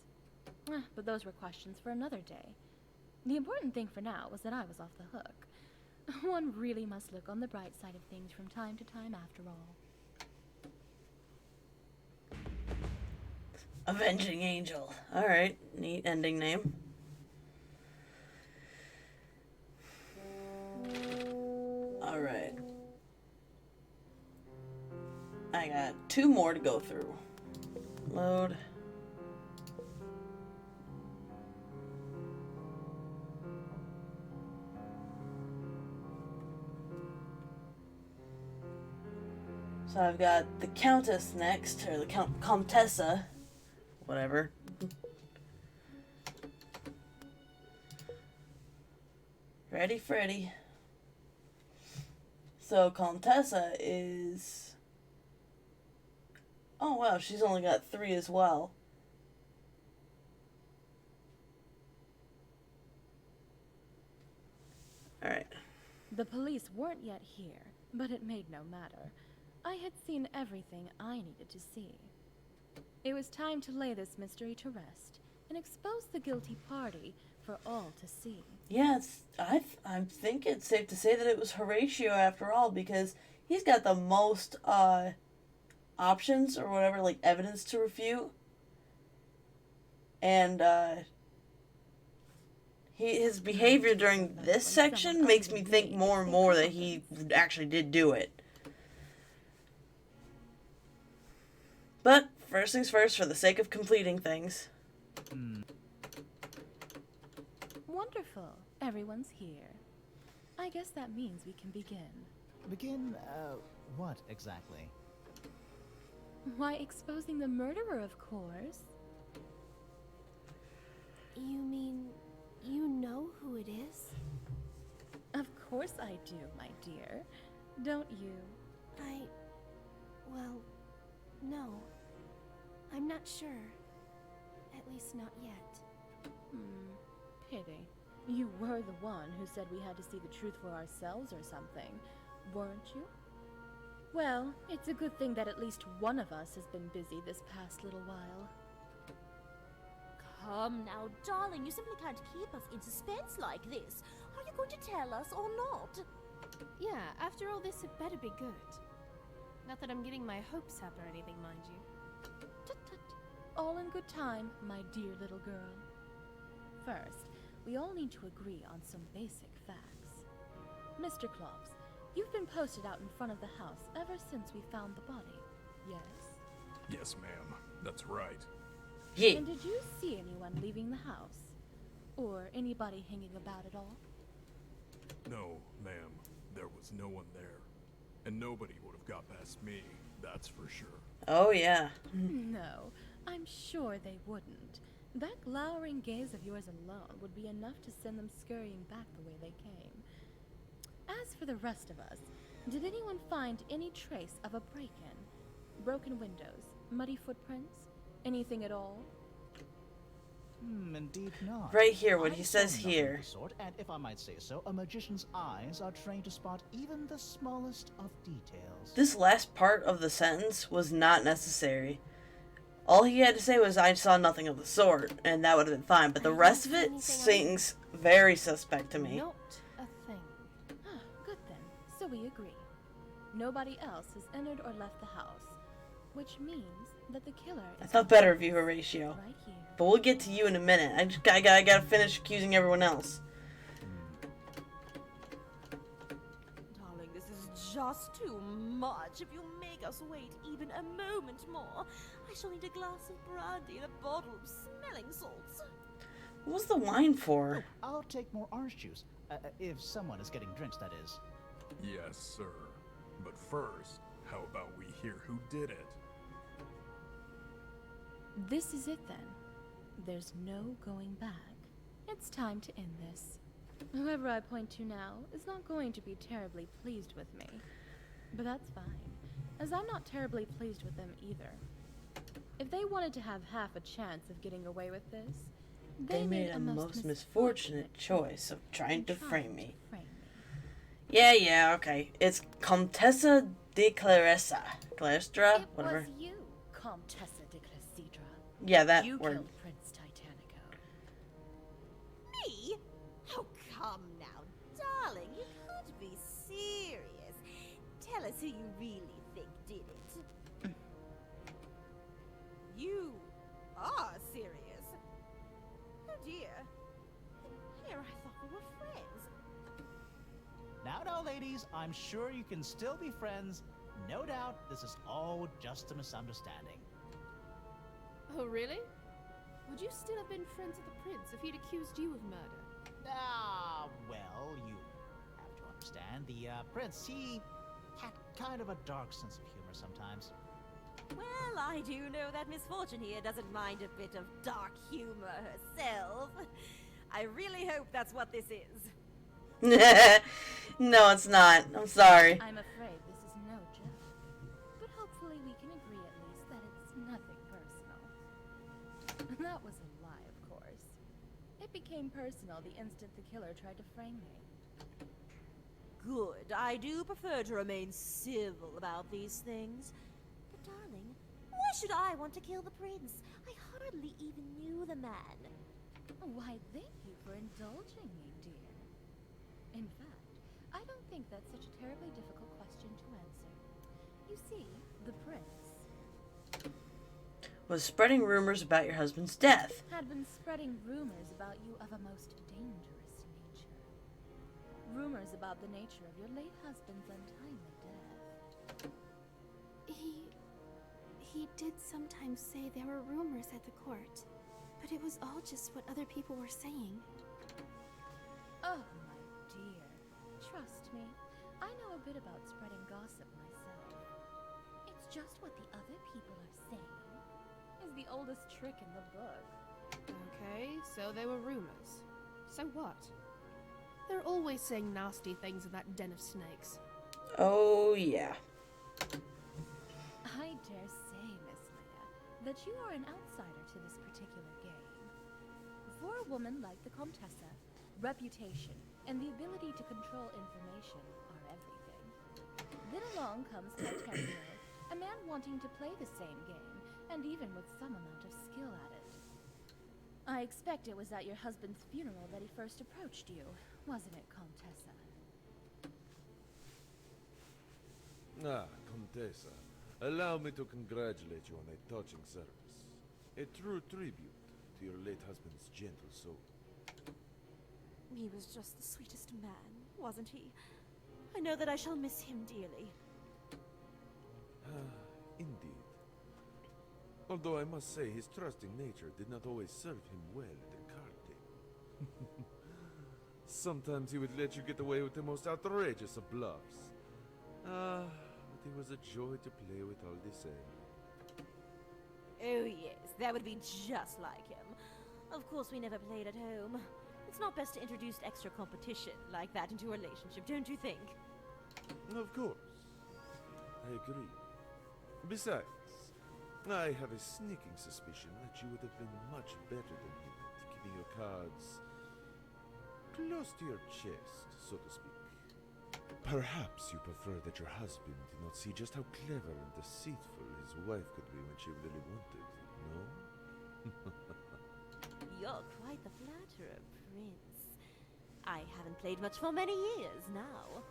But those were questions for another day. The important thing for now was that I was off the hook. One really must look on the bright side of things from time to time after all. Avenging Angel. Alright, neat ending name. Alright. I got 2 more to go through. Load. So I've got the Countess next, or the Comtessa. Whatever. Ready, Freddy. So Comtessa is... Oh wow, she's only got 3 as well. Alright. The police weren't yet here, but it made no matter. I had seen everything I needed to see. It was time to lay this mystery to rest and expose the guilty party for all to see. Yeah, I think it's safe to say that it was Horatio after all, because he's got the most options or whatever, like evidence to refute. And his behavior during this section makes me think more and more that he actually did do it. But first things first, for the sake of completing things. Wonderful. Everyone's here. I guess that means we can begin. Begin, what exactly? Why, exposing the murderer, of course. You mean you know who it is? Of course I do, my dear. Don't you? Well, no. I'm not sure. At least not yet. Pity. You were the one who said we had to see the truth for ourselves or something, weren't you? Well, it's a good thing that at least one of us has been busy this past little while. Come now, darling, you simply can't keep us in suspense like this. Are you going to tell us or not? Yeah, after all this, it better be good. Not that I'm getting my hopes up or anything, mind you. Tut-tut. All in good time, my dear little girl. First, we all need to agree on some basic facts. Mr. Klops, you've been posted out in front of the house ever since we found the body, yes? Yes, ma'am. That's right. Yeah. And did you see anyone leaving the house? Or anybody hanging about at all? No, ma'am. There was no one there. And nobody would have got past me, that's for sure. Oh yeah. No, I'm sure they wouldn't. That glowering gaze of yours alone would be enough to send them scurrying back the way they came. As for the rest of us, did anyone find any trace of a break-in? Broken windows, muddy footprints, anything at all? Indeed not. Right here, what I he saw says nothing of here. the sort, and if I might say so, a magician's eyes are trained to spot even the smallest of details. This last part of the sentence was not necessary. All he had to say was, I saw nothing of the sort, and that would have been fine. But the rest of it seems very suspect to me. Not a thing. Good then, so we agree. Nobody else has entered or left the house, which means that the killer I is thought better of you, Horatio. right here. But we'll get to you in a minute. I gotta finish accusing everyone else. Darling, this is just too much. If you make make us wait even a moment more, I shall need a glass of brandy and a bottle of smelling salts. What was the wine for? I'll take more orange juice. If someone is getting drinks, that is. Yes, sir. But first, how about we hear who did it? This is it then. There's no going back. It's time to end this. Whoever I point to now is not going to be terribly pleased with me. But that's fine, as I'm not terribly pleased with them either. If they wanted to have half a chance of getting away with this, They made a most misfortunate choice of trying to frame me. Frame me. Yeah, okay. It's Comtessa de Claressa. Claresta? It Whatever. was you, Comtessa de Cressidra. Yeah, that You word. killed Prince Titanico. Me? Oh, come now, darling. You can't be serious. Tell us who you really think did it. You are serious. Oh dear. Here I thought we were friends. Now, ladies, I'm sure you can still be friends. No doubt this is all just a misunderstanding. Oh, really? Would you still have been friends with the prince if he'd accused you of murder? Well, you have to understand, the prince, he had kind of a dark sense of humor sometimes. Well, I do know that Misfortune here doesn't mind a bit of dark humor herself. I really hope that's what this is. No, it's not. I'm sorry. I'm afraid this is no joke. But hopefully we can agree at least that it's nothing personal. That was a lie, of course. It became personal the instant the killer tried to frame me. Good. I do prefer to remain civil about these things. But darling, why should I want to kill the prince? I hardly even knew the man. Why, thank you for indulging me, dear. In fact, I don't think that's such a terribly difficult question to answer. You see, the prince Was spreading rumors about your husband's death. had been spreading rumors about you of a most dangerous nature. Rumors about the nature of your late husband's untimely death. He did sometimes say there were rumors at the court, but it was all just what other people were saying. Oh, my dear. Trust me, I know a bit about spreading gossip myself. It's just what the other people are saying is the oldest trick in the book. Okay, so they were rumors. So what? They're always saying nasty things in that den of snakes. Oh, yeah. I dare say, Miss Leia, that you are an outsider to this particular game. For a woman like the Comtessa, reputation and the ability to control information are everything. Then along comes Titanico, a man wanting to play the same game, and even with some amount of skill at it. I expect it was at your husband's funeral that he first approached you, wasn't it, Comtessa? Contessa, allow me to congratulate you on a touching service. A true tribute to your late husband's gentle soul. He was just the sweetest man, wasn't he? I know that I shall miss him dearly. Indeed. Although I must say his trusting nature did not always serve him well at a card table. Sometimes he would let you get away with the most outrageous of bluffs. But he was a joy to play with all the same. Oh yes, that would be just like him. Of course we never played at home. It's not best to introduce extra competition like that into a relationship, don't you think? Of course. I agree. Besides, I have a sneaking suspicion that you would have been much better than him at keeping your cards close to your chest, so to speak. Perhaps you prefer that your husband did not see just how clever and deceitful his wife could be when she really wanted, no? You're quite the flatterer, Prince. I haven't played much for many years now.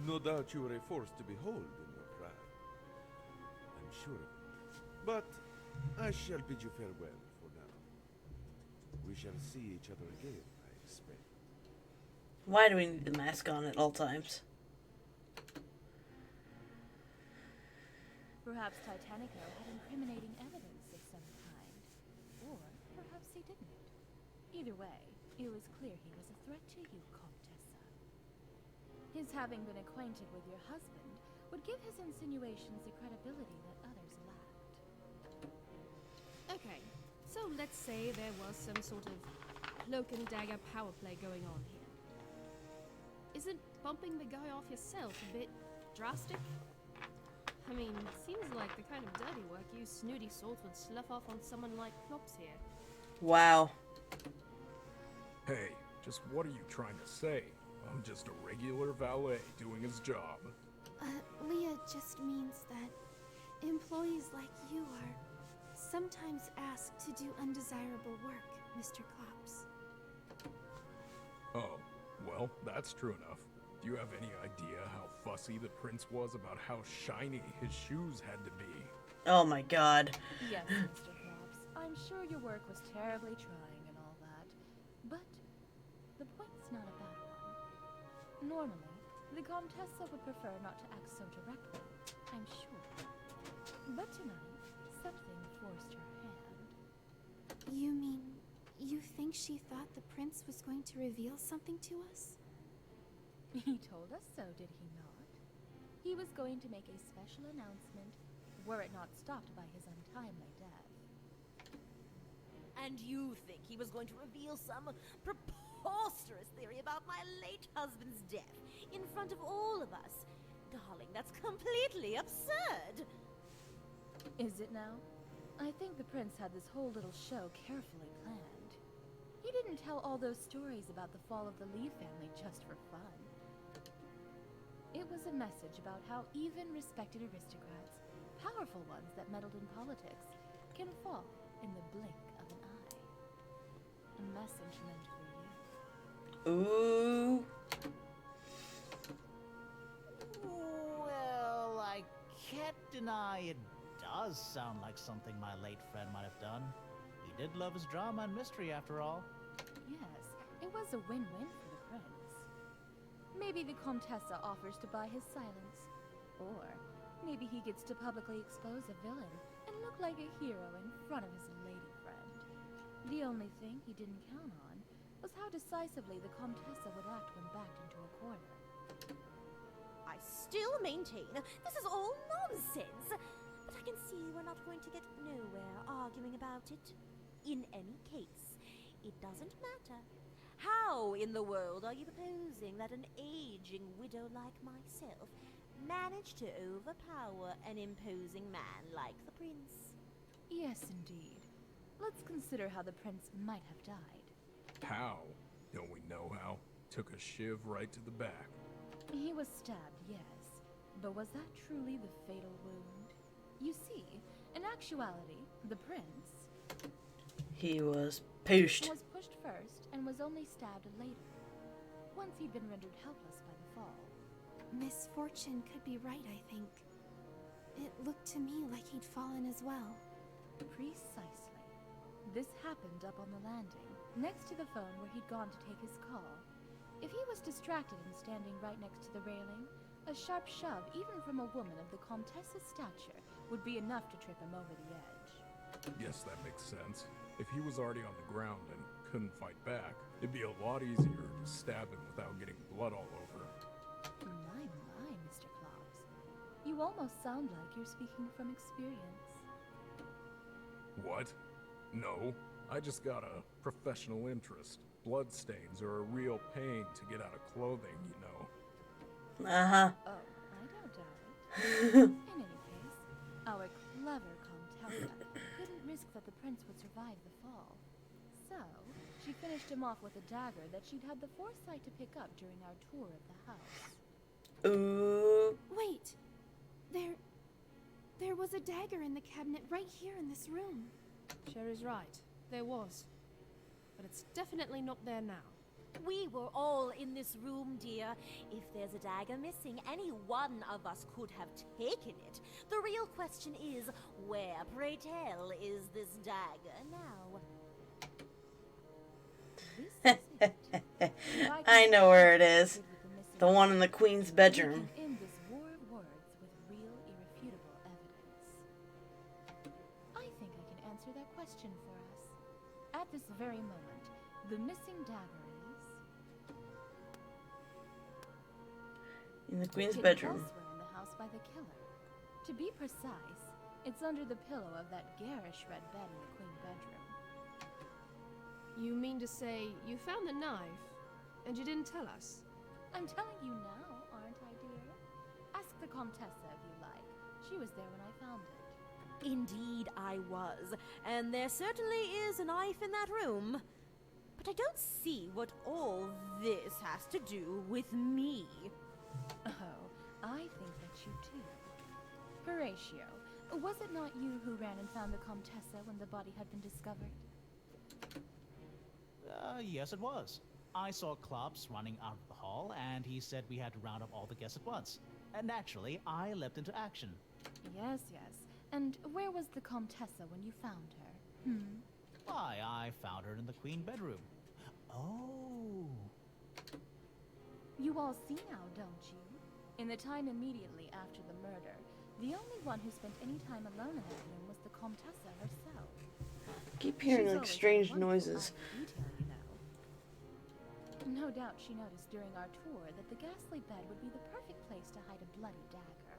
No doubt you were a force to behold in your prime. I'm sure of it. But I shall bid you farewell for now. We shall see each other again, I expect. Why do we need the mask on at all times? Perhaps Titanico had incriminating evidence of some kind. Or perhaps he didn't. Either way, it was clear he was a threat to you, Comtessa. His having been acquainted with your husband would give his insinuations the credibility that others lacked. Okay, so let's say there was some sort of cloak and dagger power play going on here. Isn't bumping the guy off yourself a bit drastic? I mean, it seems like the kind of dirty work you snooty salts would slough off on someone like Klops here. Wow. Hey, just what are you trying to say? I'm just a regular valet doing his job. Leah just means that employees like you are sometimes asked to do undesirable work, Mr. Klops. Oh, well, that's true enough. Do you have any idea how fussy the prince was about how shiny his shoes had to be? Oh my god. Yes, Mr. Klops, I'm sure your work was terribly trying and all that. But the point's not a bad one. Normally, the Comtessa would prefer not to act so directly, I'm sure. But tonight, something forced her hand. You mean, you think she thought the prince was going to reveal something to us? He told us so, did he not? He was going to make a special announcement, were it not stopped by his untimely death. And you think he was going to reveal some preposterous theory about my late husband's death in front of all of us? Darling, that's completely absurd! Is it now? I think the prince had this whole little show carefully planned. He didn't tell all those stories about the fall of the Lee family just for fun. It was a message about how even respected aristocrats, powerful ones that meddled in politics, can fall in the blink of an eye. A message meant for you. Ooh. Well, I can't deny it does sound like something my late friend might have done. He did love his drama and mystery after all. Yes, it was a win-win for the prince. Maybe the Comtessa offers to buy his silence. Or maybe he gets to publicly expose a villain and look like a hero in front of his lady friend. The only thing he didn't count on was how decisively the Comtessa would act when backed into a corner. I still maintain this is all nonsense. But I can see we're not going to get nowhere arguing about it. In any case, it doesn't matter. How in the world are you proposing that an aging widow like myself manage to overpower an imposing man like the prince? Yes, indeed. Let's consider how the prince might have died. How? Don't we know how? Took a shiv right to the back. He was stabbed, yes. But was that truly the fatal wound? You see, in actuality, the prince He was pushed. was pushed first and was only stabbed later, once he'd been rendered helpless by the fall. Misfortune could be right, I think. It looked to me like he'd fallen as well. Precisely. This happened up on the landing, next to the phone where he'd gone to take his call. If he was distracted and standing right next to the railing, a sharp shove, even from a woman of the Comtessa's stature, would be enough to trip him over the edge. Yes, that makes sense. If he was already on the ground and couldn't fight back, it'd be a lot easier to stab him without getting blood all over. My, Mr. Klops. You almost sound like you're speaking from experience. What? No, I just got a professional interest. Bloodstains are a real pain to get out of clothing, you know. Uh-huh. Oh, I don't doubt it. In any case, our clever Comtessa couldn't risk that the prince would survive the fall. So, she finished him off with a dagger that she'd had the foresight to pick up during our tour of the house. Ooh. Wait! There was a dagger in the cabinet right here in this room. Sherry's right. There was. But it's definitely not there now. We were all in this room, dear. If there's a dagger missing, any one of us could have taken it. The real question is, where, pray tell, is this dagger now? This is it. If I can know where it is. with the missing The one in the queen's we bedroom. can end this war of words with real, irrefutable evidence. very moment. The missing dagger is In the Queen's hidden bedroom. elsewhere in the house by the killer. To be precise, it's under the pillow of that garish red bed in the Queen bedroom. You mean to say you found the knife, and you didn't tell us? I'm telling you now, aren't I, dear? Ask the Comtessa if you like. She was there when I found it. Indeed, I was, and there certainly is a knife in that room. But I don't see what all this has to do with me. Oh, I think that you do. Horatio, was it not you who ran and found the Comtessa when the body had been discovered? Yes, it was. I saw Klops running out of the hall, and he said we had to round up all the guests at once. And naturally, I leapt into action. Yes, yes. And where was the Comtessa when you found her? Why, I found her in the Queen bedroom. Oh. You all see now, don't you? In the time immediately after the murder, the only one who spent any time alone in that room was the Comtessa herself. Keep hearing She's like always strange a wonderful noises. eye for detail, you know. No doubt she noticed during our tour that the ghastly bed would be the perfect place to hide a bloody dagger.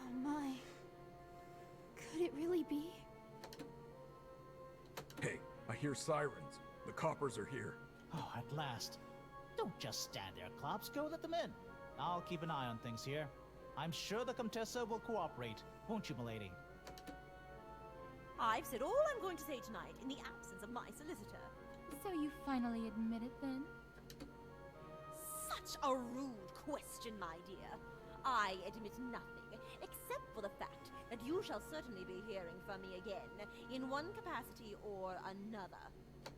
Oh my. Could it really be? Hey, I hear sirens. The coppers are here. Oh, at last. Don't just stand there, Klops. Go let them in. I'll keep an eye on things here. I'm sure the Comtessa will cooperate, won't you, milady? I've said all I'm going to say tonight in the absence of my solicitor. So you finally admit it then? Such a rude question, my dear. I admit nothing, except for the fact that you shall certainly be hearing from me again, in one capacity or another.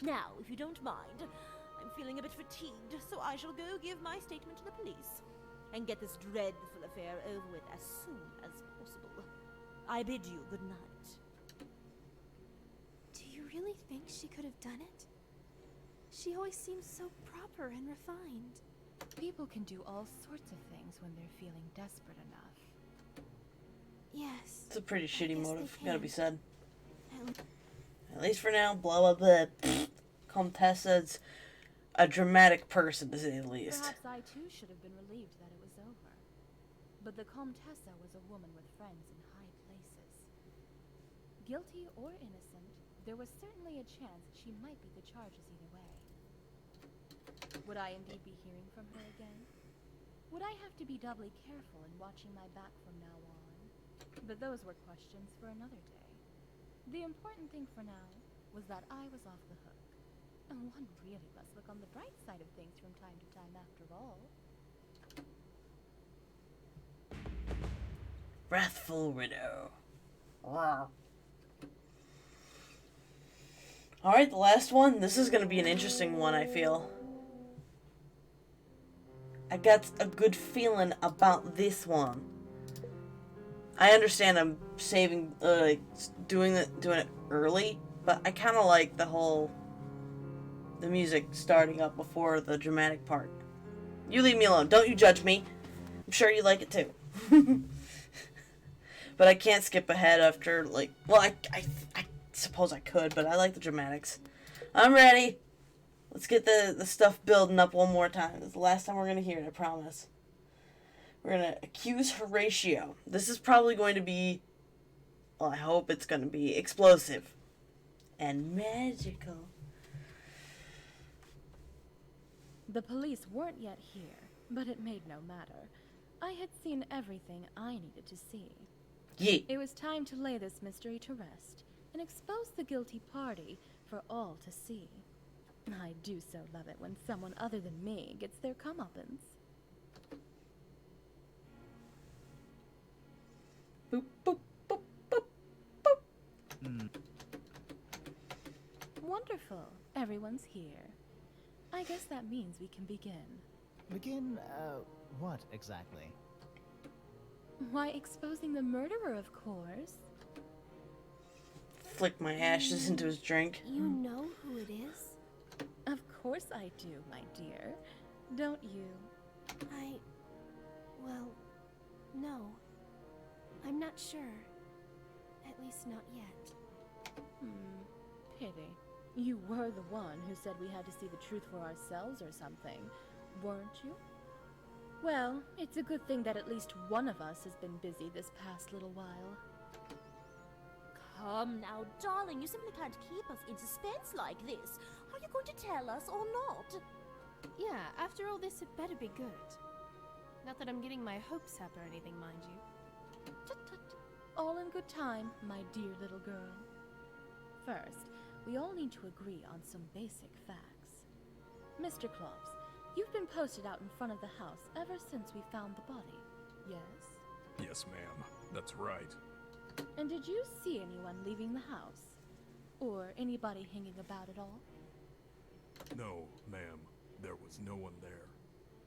Now, if you don't mind, I'm feeling a bit fatigued, so I shall go give my statement to the police, and get this dreadful affair over with as soon as possible. I bid you good night. Do you really think she could have done it? She always seems so proper and refined. People can do all sorts of things when they're feeling desperate enough. Yes. It's a pretty shitty guess they motive, gotta can. be said. At least At least for now, blah blah blah. Comtessa's a dramatic person, to say the least. Perhaps I too should have been relieved that it was over. But the Comtessa was a woman with friends in high places. Guilty or innocent, there was certainly a chance that she might beat the charges either way. Would I indeed be hearing from her again? Would I have to be doubly careful in watching my back from now on? But those were questions for another day. The important thing for now was that I was off the hook. And one really must look on the bright side of things from time to time after all. Wrathful Widow. Alright, the last one. This is going to be an interesting one, I feel. I got a good feeling about this one. I understand I'm saving, doing it early, but I kind of like the music starting up before the dramatic part. You leave me alone. Don't you judge me. I'm sure you like it too. But I can't skip ahead after, like, well, I suppose I could, but I like the dramatics. I'm ready. Let's get the stuff building up one more time. This is the last time we're going to hear it, I promise. We're going to accuse Horatio. This is probably going to be, well, I hope it's going to be explosive and magical. The police weren't yet here, but it made no matter. I had seen everything I needed to see. Yeah. It was time to lay this mystery to rest and expose the guilty party for all to see. I do so love it when someone other than me gets their comeuppance. Boop, boop, boop, boop, boop. Wonderful. Everyone's here. I guess that means we can begin. Begin, what exactly? Why, exposing the murderer, of course. Flick my ashes into his drink. you know who it is? Of course I do, my dear. Don't you? Well, no. I'm not sure. At least not yet. Pity. You were the one who said we had to see the truth for ourselves or something, weren't you? Well, it's a good thing that at least one of us has been busy this past little while. Come now, darling, you simply can't keep us in suspense like this. Are you going to tell us or not? Yeah, after all this, it better be good. Not that I'm getting my hopes up or anything, mind you. Tut tut. All in good time, my dear little girl. First, we all need to agree on some basic facts. Mr. Klops, you've been posted out in front of the house ever since we found the body, yes? Yes, ma'am. That's right. And did you see anyone leaving the house? Or anybody hanging about at all? No, ma'am. There was no one there.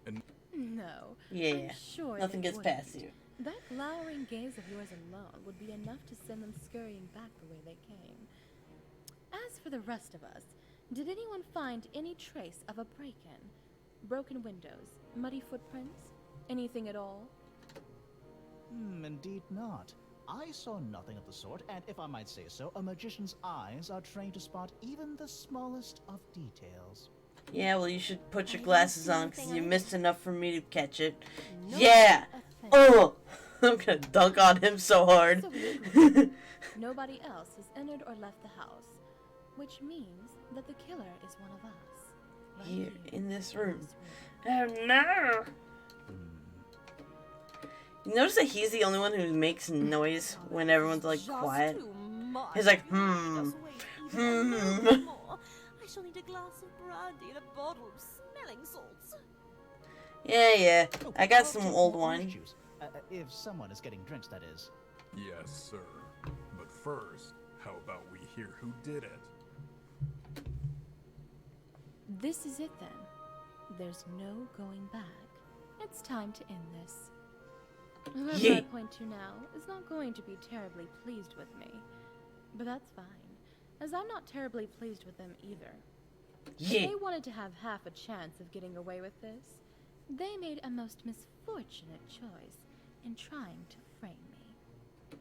And No. Yeah, I'm sure nothing they gets wouldn't. past you. That glowering gaze of yours alone would be enough to send them scurrying back the way they came. As for the rest of us, did anyone find any trace of a break-in? Broken windows, muddy footprints, anything at all? Indeed not. I saw nothing of the sort, and if I might say so, a magician's eyes are trained to spot even the smallest of details. Yeah, well, you should put your I glasses didn't see on because anything you either. missed enough for me to catch it. Not Yeah! a thing. Oh! I'm gonna dunk on him so hard. So we agree. Nobody else has entered or left the house, which means that the killer is one of us. Right Here, in this in room. this room. Oh no! You notice that he's the only one who makes noise when everyone's like Just quiet? too much. He's like, You made us wait even a moment more. I shall need a glass of brandy and a bottle of smelling salts. Yeah. Oh, I got I'll some take old more orange wine. juice. If someone is getting drinks, that is. yes, sir. But first, how about we hear who did it? This is it then. There's no going back. It's time to end this. Whoever I Yeet. point to now is not going to be terribly pleased with me. But that's fine, as I'm not terribly pleased with them either. If Yeah. they wanted to have half a chance of getting away with this, they made a most misfortunate choice in trying to frame me.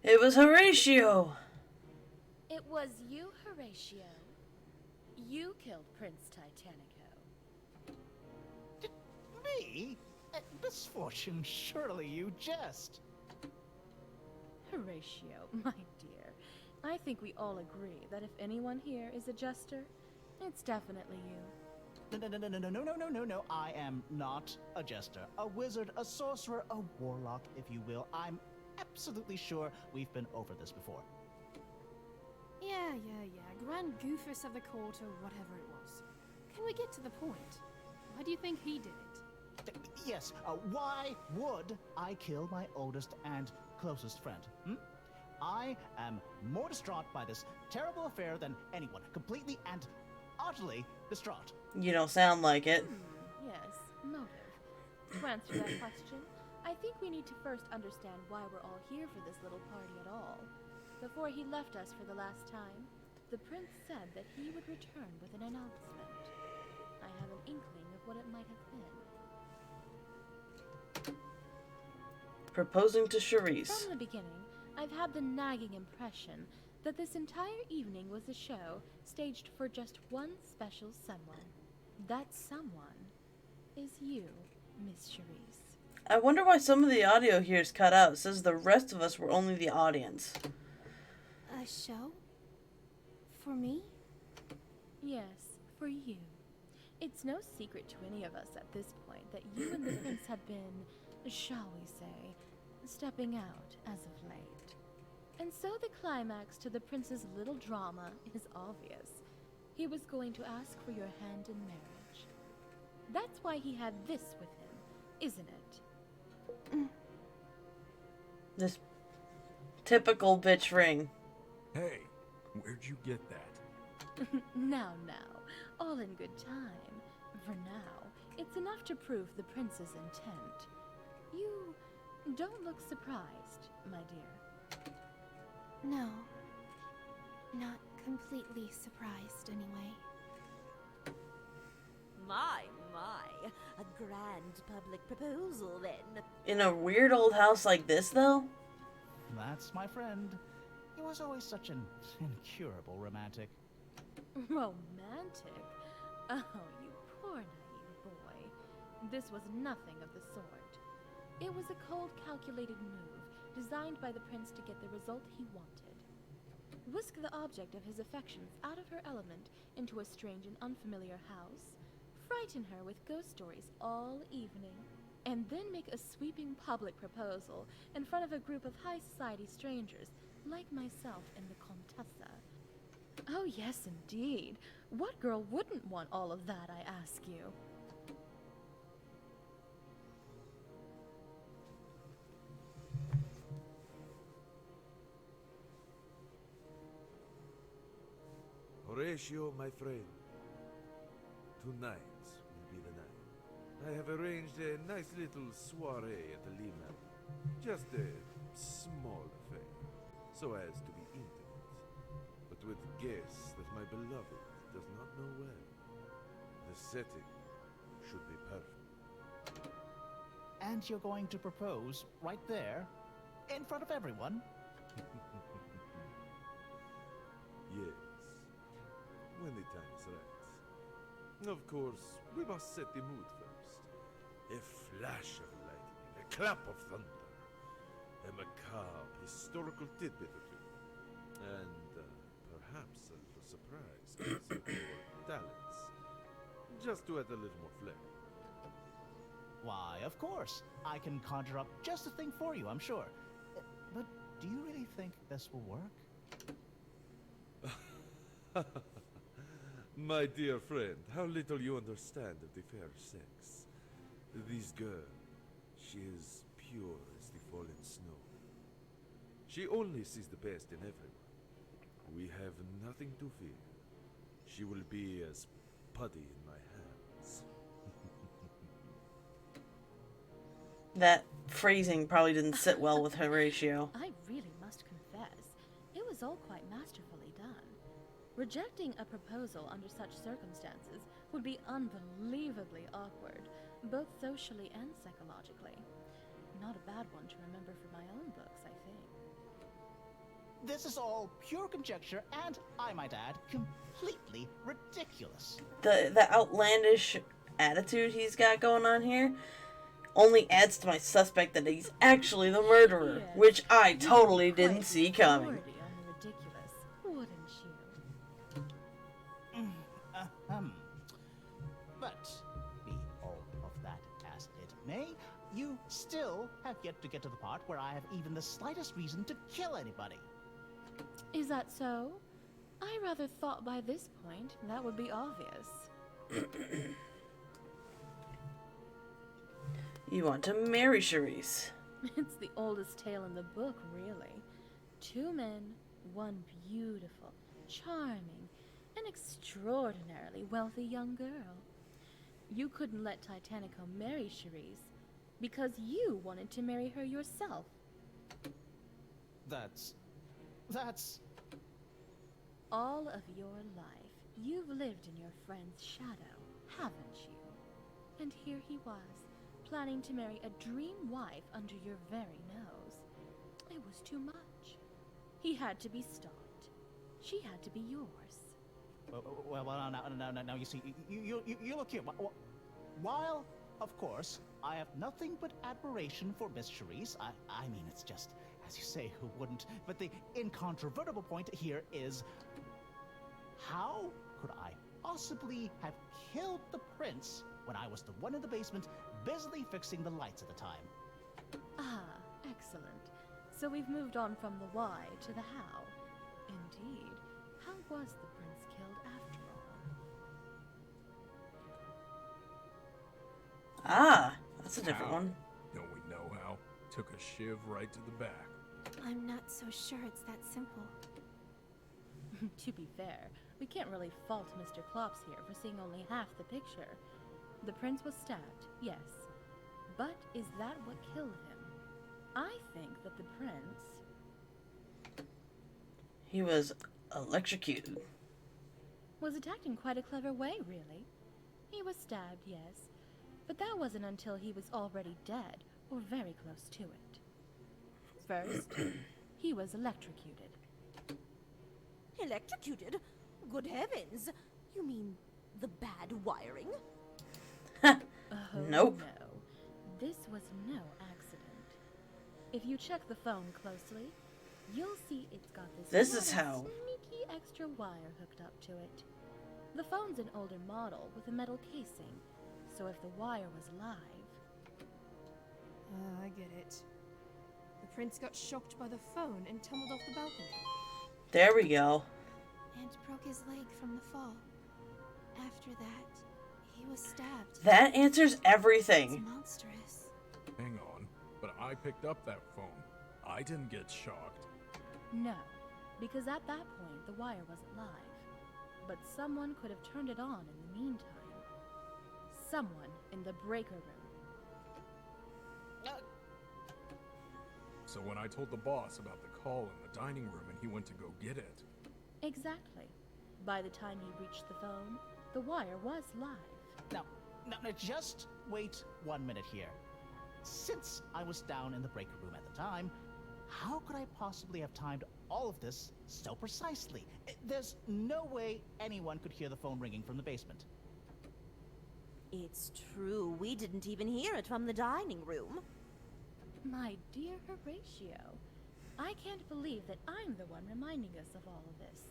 It was Horatio! It was you, Horatio. You killed Prince Titanico. Me? Misfortune, surely you jest. Horatio, my dear, I think we all agree that if anyone here is a jester, it's definitely you. No. I am not a jester, a wizard, a sorcerer, a warlock, if you will. I'm absolutely sure we've been over this before. Yeah. Grand Goofus of the Court or whatever it was. Can we get to the point? Why do you think he did it? Yes, why would I kill my oldest and closest friend? I am more distraught by this terrible affair than anyone. Completely and utterly distraught. You don't sound like it. Yes, motive. To answer that question, I think we need to first understand why we're all here for this little party at all. Before he left us for the last time, the prince said that he would return with an announcement. I have an inkling of what it might have been. Proposing to Charisse. From the beginning, I've had the nagging impression that this entire evening was a show staged for just one special someone. That someone is you, Miss Charisse. I wonder why some of the audio here is cut out. It says the rest of us were only the audience. A show? For me? Yes, for you. It's no secret to any of us at this point that you and the prince had been, shall we say, stepping out as of late. And so the climax to the prince's little drama is obvious. He was going to ask for your hand in marriage. That's why he had this with him, isn't it? This typical bitch ring. Hey, where'd you get that? Now, all in good time. For now, it's enough to prove the prince's intent. You don't look surprised, my dear. No. Not completely surprised, anyway. My, a grand public proposal then. In a weird old house like this, though? That's my friend. He was always such an incurable romantic. Romantic? Oh, you poor naive boy. This was nothing of the sort. It was a cold, calculated move, designed by the prince to get the result he wanted. Whisk the object of his affections out of her element into a strange and unfamiliar house, frighten her with ghost stories all evening, and then make a sweeping public proposal in front of a group of high society strangers like myself and the Contessa. Oh yes, indeed. What girl wouldn't want all of that, I ask you? Horatio, my friend. Tonight will be the night. I have arranged a nice little soiree at the Lehman. Just a small affair, so as to be intimate, but with guests that my beloved does not know well. The setting should be perfect. And you're going to propose right there, in front of everyone? Yes, when the time is right. Of course, we must set the mood first. A flash of lightning, a clap of thunder, a macabre historical tidbit or two, and perhaps a little surprise concerning your talents, just to add a little more flair. Why, of course. I can conjure up just the thing for you, I'm sure. But do you really think this will work? My dear friend, how little you understand of the fair sex. This girl, she is pure as the fallen snow. She only sees the best in everyone. We have nothing to fear. She will be as putty in my hands. That phrasing probably didn't sit well with Horatio. I really must confess, it was all quite masterfully done. Rejecting a proposal under such circumstances would be unbelievably awkward, both socially and psychologically. Not a bad one to remember for my own books, I think. This is all pure conjecture and, I might add, completely ridiculous. The outlandish attitude he's got going on here only adds to my suspect that he's actually the murderer, Yes, which I you totally would didn't quite see be coming. authority on the ridiculous, wouldn't you? But, be all of that as it may, you still have yet to get to the part where I have even the slightest reason to kill anybody. Is that so? I rather thought by this point that would be obvious. You want to marry Charisse. It's the oldest tale in the book, really. Two men, one beautiful, charming, and extraordinarily wealthy young girl. You couldn't let Titanico marry Charisse because you wanted to marry her yourself. That's... All of your life, you've lived in your friend's shadow, haven't you? And here he was, planning to marry a dream wife under your very nose. It was too much. He had to be stopped. She had to be yours. Well, now, you see, you look here. While, of course, I have nothing but admiration for Miss Charisse, I mean, it's just, as you say, who wouldn't? But the incontrovertible point here is, how could I possibly have killed the prince when I was the one in the basement busily fixing the lights at the time? Ah, excellent. So we've moved on from the why to the how. Indeed. How was the prince killed after all? Ah, that's a different How? one. Don't we know how? Took a shiv right to the back. I'm not so sure it's that simple. To be fair, we can't really fault Mr. Klops here for seeing only half the picture. The prince was stabbed, yes. But is that what killed him? I think that the prince He was electrocuted. was attacked in quite a clever way, really. He was stabbed, yes, but that wasn't until he was already dead, or very close to it. First, he was electrocuted. Electrocuted? Good heavens! You mean the bad wiring? Oh, Nope. no. This was no accident. If you check the phone closely, you'll see it's got This is rather how- sneaky extra wire hooked up to it. The phone's an older model with a metal casing, so if the wire was live... I get it. The prince got shocked by the phone and tumbled off the balcony. There we go. And broke his leg from the fall. After that, he was stabbed. That answers It's everything. monstrous. Hang on, but I picked up that phone. I didn't get shocked. No, because at that point the wire wasn't live. But someone could have turned it on in the meantime. Someone in the breaker room. So when I told the boss about the call in the dining room and he went to go get it, Exactly. By the time he reached the phone, the wire was live. Now, just wait 1 minute here. Since I was down in the breaker room at the time, how could I possibly have timed all of this so precisely? There's no way anyone could hear the phone ringing from the basement. It's true, we didn't even hear it from the dining room. My dear Horatio, I can't believe that I'm the one reminding us of all of this.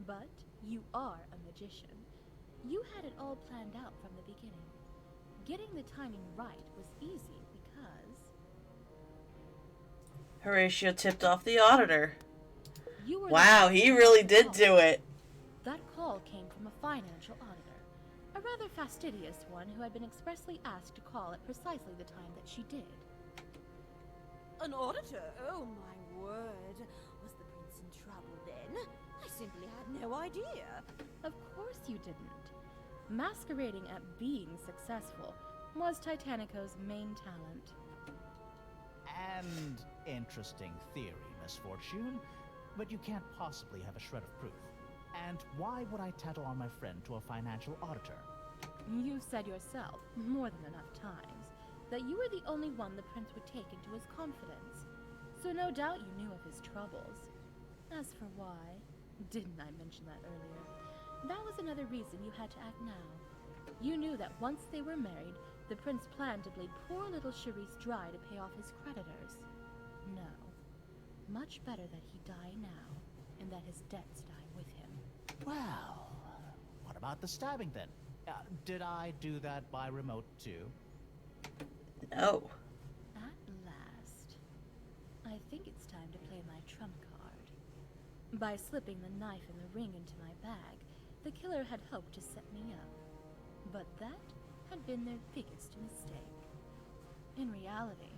But you are a magician. You had it all planned out from the beginning. Getting the timing right was easy because Horatio tipped off the auditor. you were Wow, the he really did do it. That call came from a financial auditor, a rather fastidious one who had been expressly asked to call at precisely the time that she did. An auditor? Oh my word. Was the prince in trouble then? I simply had no idea. Of course you didn't. Masquerading at being successful was Titanico's main talent. And interesting theory, Misfortune, but you can't possibly have a shred of proof. And why would I tattle on my friend to a financial auditor? You said yourself, more than enough times, that you were the only one the prince would take into his confidence. So no doubt you knew of his troubles. As for why, didn't I mention that earlier? That was another reason you had to act now. You knew that once they were married, the prince planned to bleed poor little Charisse dry to pay off his creditors. No. Much better that he die now, and that his debts die with him. Well, what about the stabbing then? Did I do that by remote too? No. At last. I think it's time to play my trump card. By slipping the knife and the ring into my bag, the killer had hoped to set me up. But that had been their biggest mistake. In reality,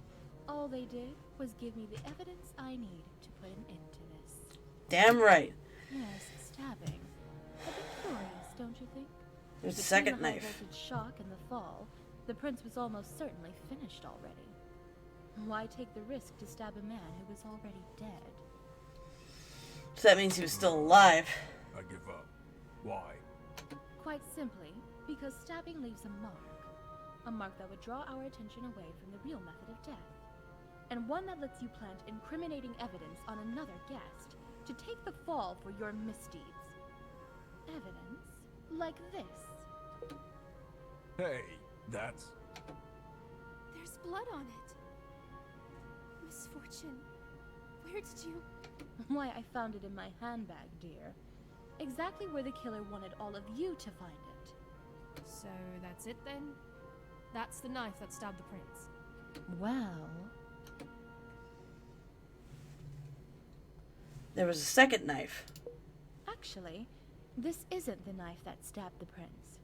all they did was give me the evidence I need to put an end to this. Damn right. Yes, stabbing. A bit curious, don't you think? There's a Between second the high knife. voltage shock and the fall, the prince was almost certainly finished already. Why take the risk to stab a man who was already dead? So that means he was still alive. I give up. Why? Quite simply, because stabbing leaves a mark. A mark that would draw our attention away from the real method of death. And one that lets you plant incriminating evidence on another guest to take the fall for your misdeeds. Evidence like this. Hey, that's... There's blood on it. Misfortune. Where did you... Why, I found it in my handbag, dear. Exactly where the killer wanted all of you to find it. So that's it then? That's the knife that stabbed the prince. Well... There was a second knife. Actually, this isn't the knife that stabbed the prince.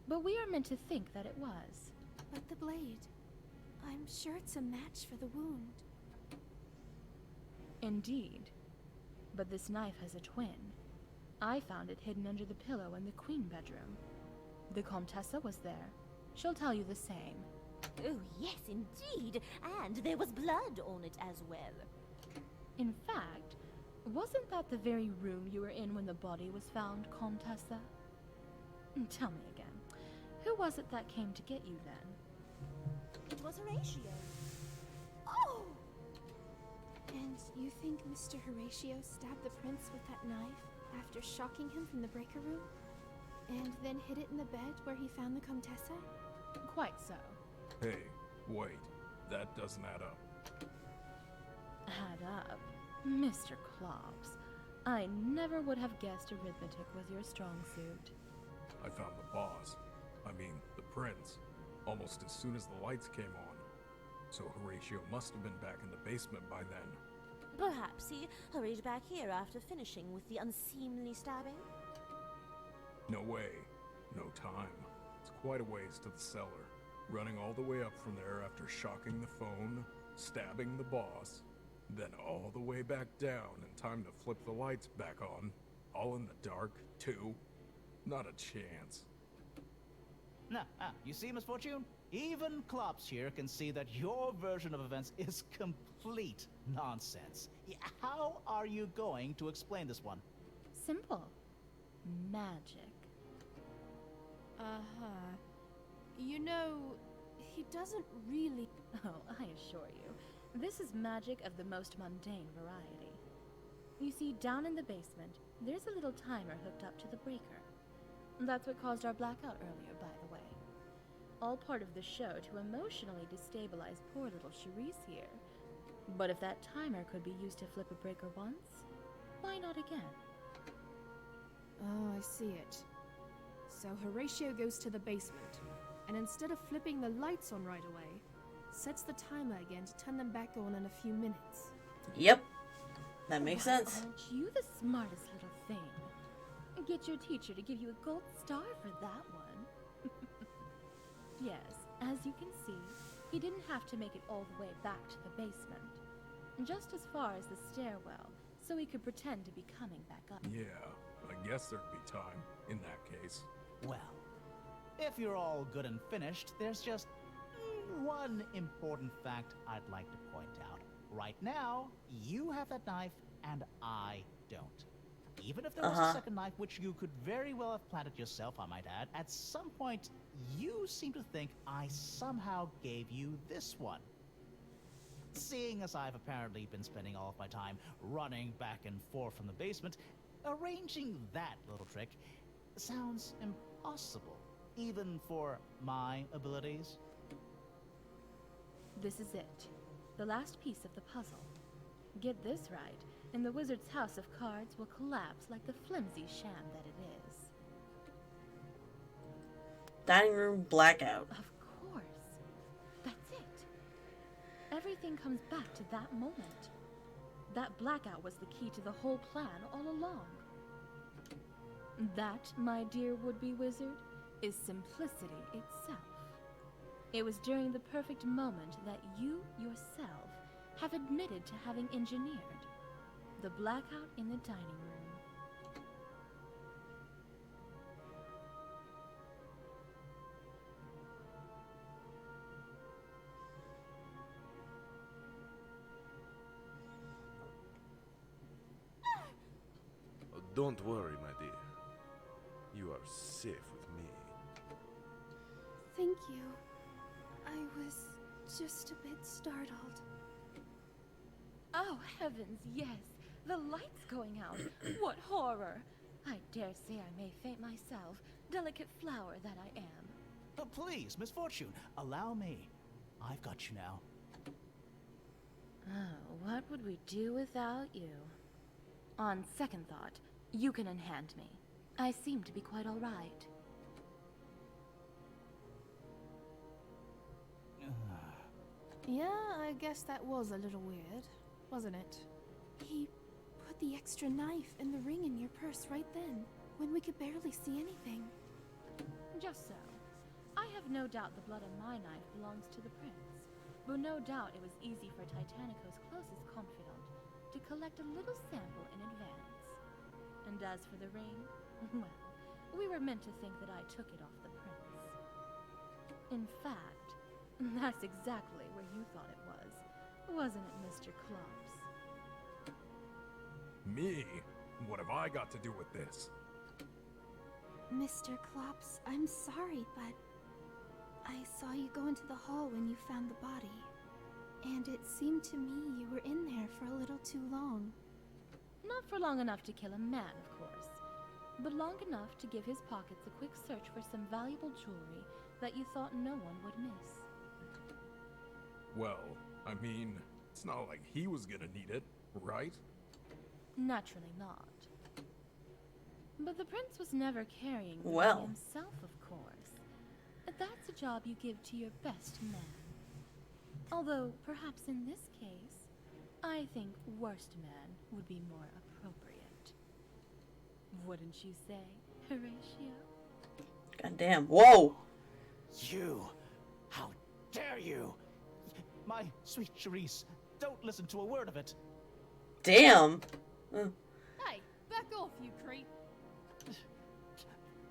But we are meant to think that it was. But the blade. I'm sure it's a match for the wound. Indeed. But this knife has a twin. I found it hidden under the pillow in the queen bedroom. The Comtessa was there. She'll tell you the same. Oh, yes, indeed. And there was blood on it as well. In fact, wasn't that the very room you were in when the body was found, Comtessa? Tell me again. Who was it that came to get you then? It was Horatio. Oh! And you think Mr. Horatio stabbed the prince with that knife after shocking him from the breaker room? And then hid it in the bed where he found the Comtessa? Quite so. Hey, wait. That doesn't add up. Add up. Mr. Klops, I never would have guessed arithmetic was your strong suit. I found the boss. I mean, the prince. Almost as soon as the lights came on. So Horatio must have been back in the basement by then. Perhaps he hurried back here after finishing with the unseemly stabbing? No way. No time. It's quite a ways to the cellar. Running all the way up from there after shocking the phone, stabbing the boss, then all the way back down in time to flip the lights back on. All in the dark, too. Not a chance. You see, Misfortune? Even Klops here can see that your version of events is complete nonsense. How are you going to explain this one? Simple. Magic. Uh-huh. You know, he doesn't really... Oh, I assure you, this is magic of the most mundane variety. You see, down in the basement, there's a little timer hooked up to the breaker. That's what caused our blackout earlier, by the way. All part of the show to emotionally destabilize poor little Charisse here. But if that timer could be used to flip a breaker once, why not again? Oh, I see it. So Horatio goes to the basement, and instead of flipping the lights on right away, sets the timer again to turn them back on in a few minutes. Yep. That makes sense. Aren't you the smartest little thing? Get your teacher to give you a gold star for that one. Yes, as you can see, he didn't have to make it all the way back to the basement. Just as far as the stairwell, so he could pretend to be coming back up. Yeah, I guess there'd be time in that case. Well, if you're all good and finished, there's just one important fact I'd like to point out. Right now, you have that knife, and I don't. Even if there was a second knife, which you could very well have planted yourself, I might add, at some point, you seem to think I somehow gave you this one. Seeing as I've apparently been spending all of my time running back and forth from the basement, arranging that little trick sounds impossible, even for my abilities. This is it. The last piece of the puzzle. Get this right, and the wizard's house of cards will collapse like the flimsy sham that it is. Dining room blackout. Of course. That's it. Everything comes back to that moment. That blackout was the key to the whole plan all along. That, my dear would-be wizard, is simplicity itself. It was during the perfect moment that you yourself have admitted to having engineered the blackout in the dining room. Oh, don't worry, my dear. You are safe with me. Thank you. I was just a bit startled. Oh, heavens, yes! The light's going out! What horror! I dare say I may faint myself, delicate flower that I am. Please, Misfortune, allow me. I've got you now. Oh, what would we do without you? On second thought, you can unhand me. I seem to be quite all right. Yeah, I guess that was a little weird, wasn't it? He put the extra knife and the ring in your purse right then, when we could barely see anything. Just so. I have no doubt the blood on my knife belongs to the prince, but no doubt it was easy for Titanico's closest confidant to collect a little sample in advance. And as for the ring, well, we were meant to think that I took it off the prince. In fact, that's exactly where you thought it was, wasn't it, Mr. Klops? Me? What have I got to do with this? Mr. Klops, I'm sorry, but I saw you go into the hall when you found the body. And it seemed to me you were in there for a little too long. Not for long enough to kill a man, of course. but long enough to give his pockets a quick search for some valuable jewelry that you thought no one would miss. Well, I mean, it's not like he was gonna need it, right? Naturally not. But the prince was never carrying the Well. money himself, of course. That's a job you give to your best man. Although, perhaps in this case, I think worst man would be more appropriate. Wouldn't you say, Horatio? Goddamn. Whoa! You! How dare you! My sweet Charisse, don't listen to a word of it. Damn! Hey, back off, you creep.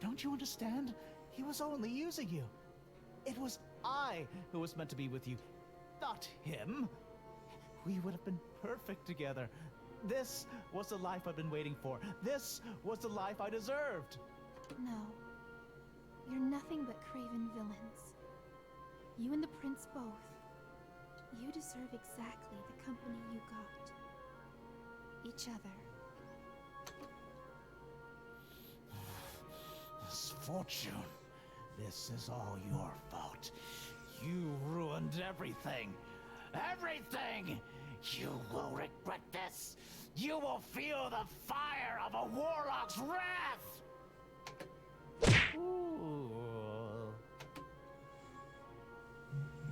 Don't you understand? He was only using you. It was I who was meant to be with you, not him. We would have been perfect together. This was the life I've been waiting for. This was the life I deserved. No. You're nothing but craven villains. You and the prince both. You deserve exactly the company you got. Each other. Misfortune. This is all your fault. You ruined everything. Everything! You will regret this. You will feel the fire of a warlock's wrath! Ooh.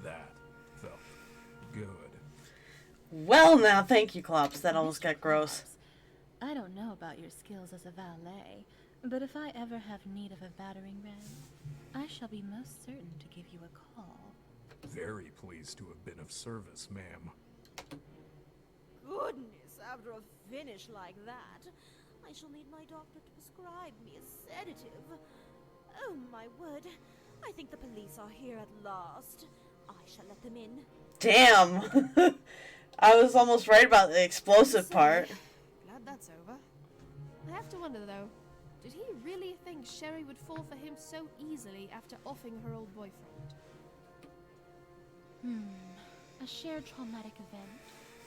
That felt good. Well now, thank you, Klops. That almost got gross. I don't know about your skills as a valet, but if I ever have need of a battering ram, I shall be most certain to give you a call. Very pleased to have been of service, ma'am. Goodness, after a finish like that, I shall need my doctor to prescribe me a sedative. Oh my word, I think the police are here at last. I shall let them in. Damn! I was almost right about the explosive part. Glad that's over. I have to wonder, though, did he really think Sherry would fall for him so easily after offing her old boyfriend? A shared traumatic event,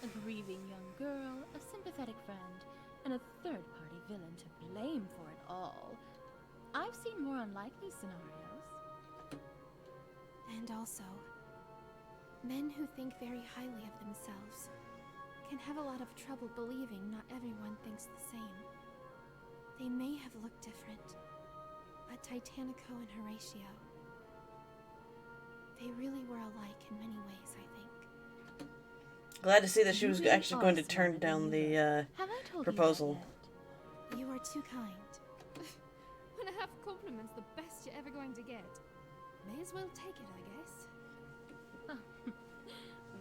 a grieving young girl, a sympathetic friend, and a third-party villain to blame for it all. I've seen more unlikely scenarios. And also, men who think very highly of themselves can have a lot of trouble believing not everyone thinks the same. They may have looked different, but Titanico and Horatio, they really were alike in many ways, I think. Glad to see that she was You actually going to are turn smarter down than you the look. Have I told proposal. You that yet? You are too kind. When a half compliment's the best you're ever going to get. May as well take it, I guess.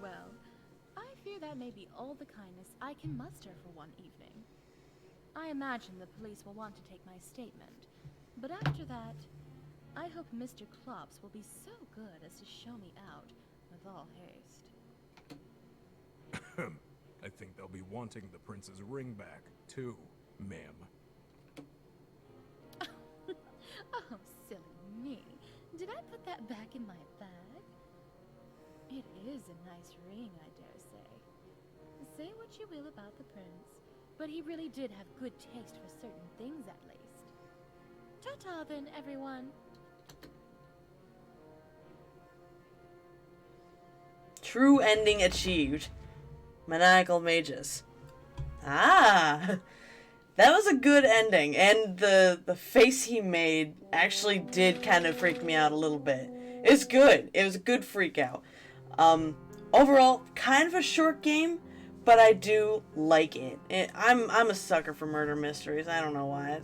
Well, I fear that may be all the kindness I can muster for one evening. I imagine the police will want to take my statement, but after that, I hope Mr. Klops will be so good as to show me out with all haste. I think they'll be wanting the prince's ring back, too, ma'am. Oh, silly me. Did I put that back in my bag? It is a nice ring, I dare say. Say what you will about the prince, but he really did have good taste for certain things, at least. Ta-ta then, everyone. True ending achieved. Maniacal mages. Ah! That was a good ending, and the face he made actually did kind of freak me out a little bit. It's good. It was a good freak out. Overall, kind of a short game, but I do like it. I'm a sucker for murder mysteries. I don't know why.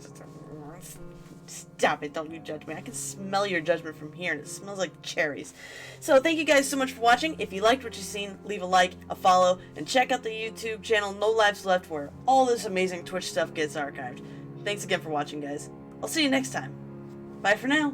Stop it, don't you judge me. I can smell your judgment from here, and it smells like cherries. So thank you guys so much for watching. If you liked what you've seen, leave a like, a follow, and check out the YouTube channel No Lives Left, where all this amazing Twitch stuff gets archived. Thanks again for watching, guys. I'll see you next time. Bye for now.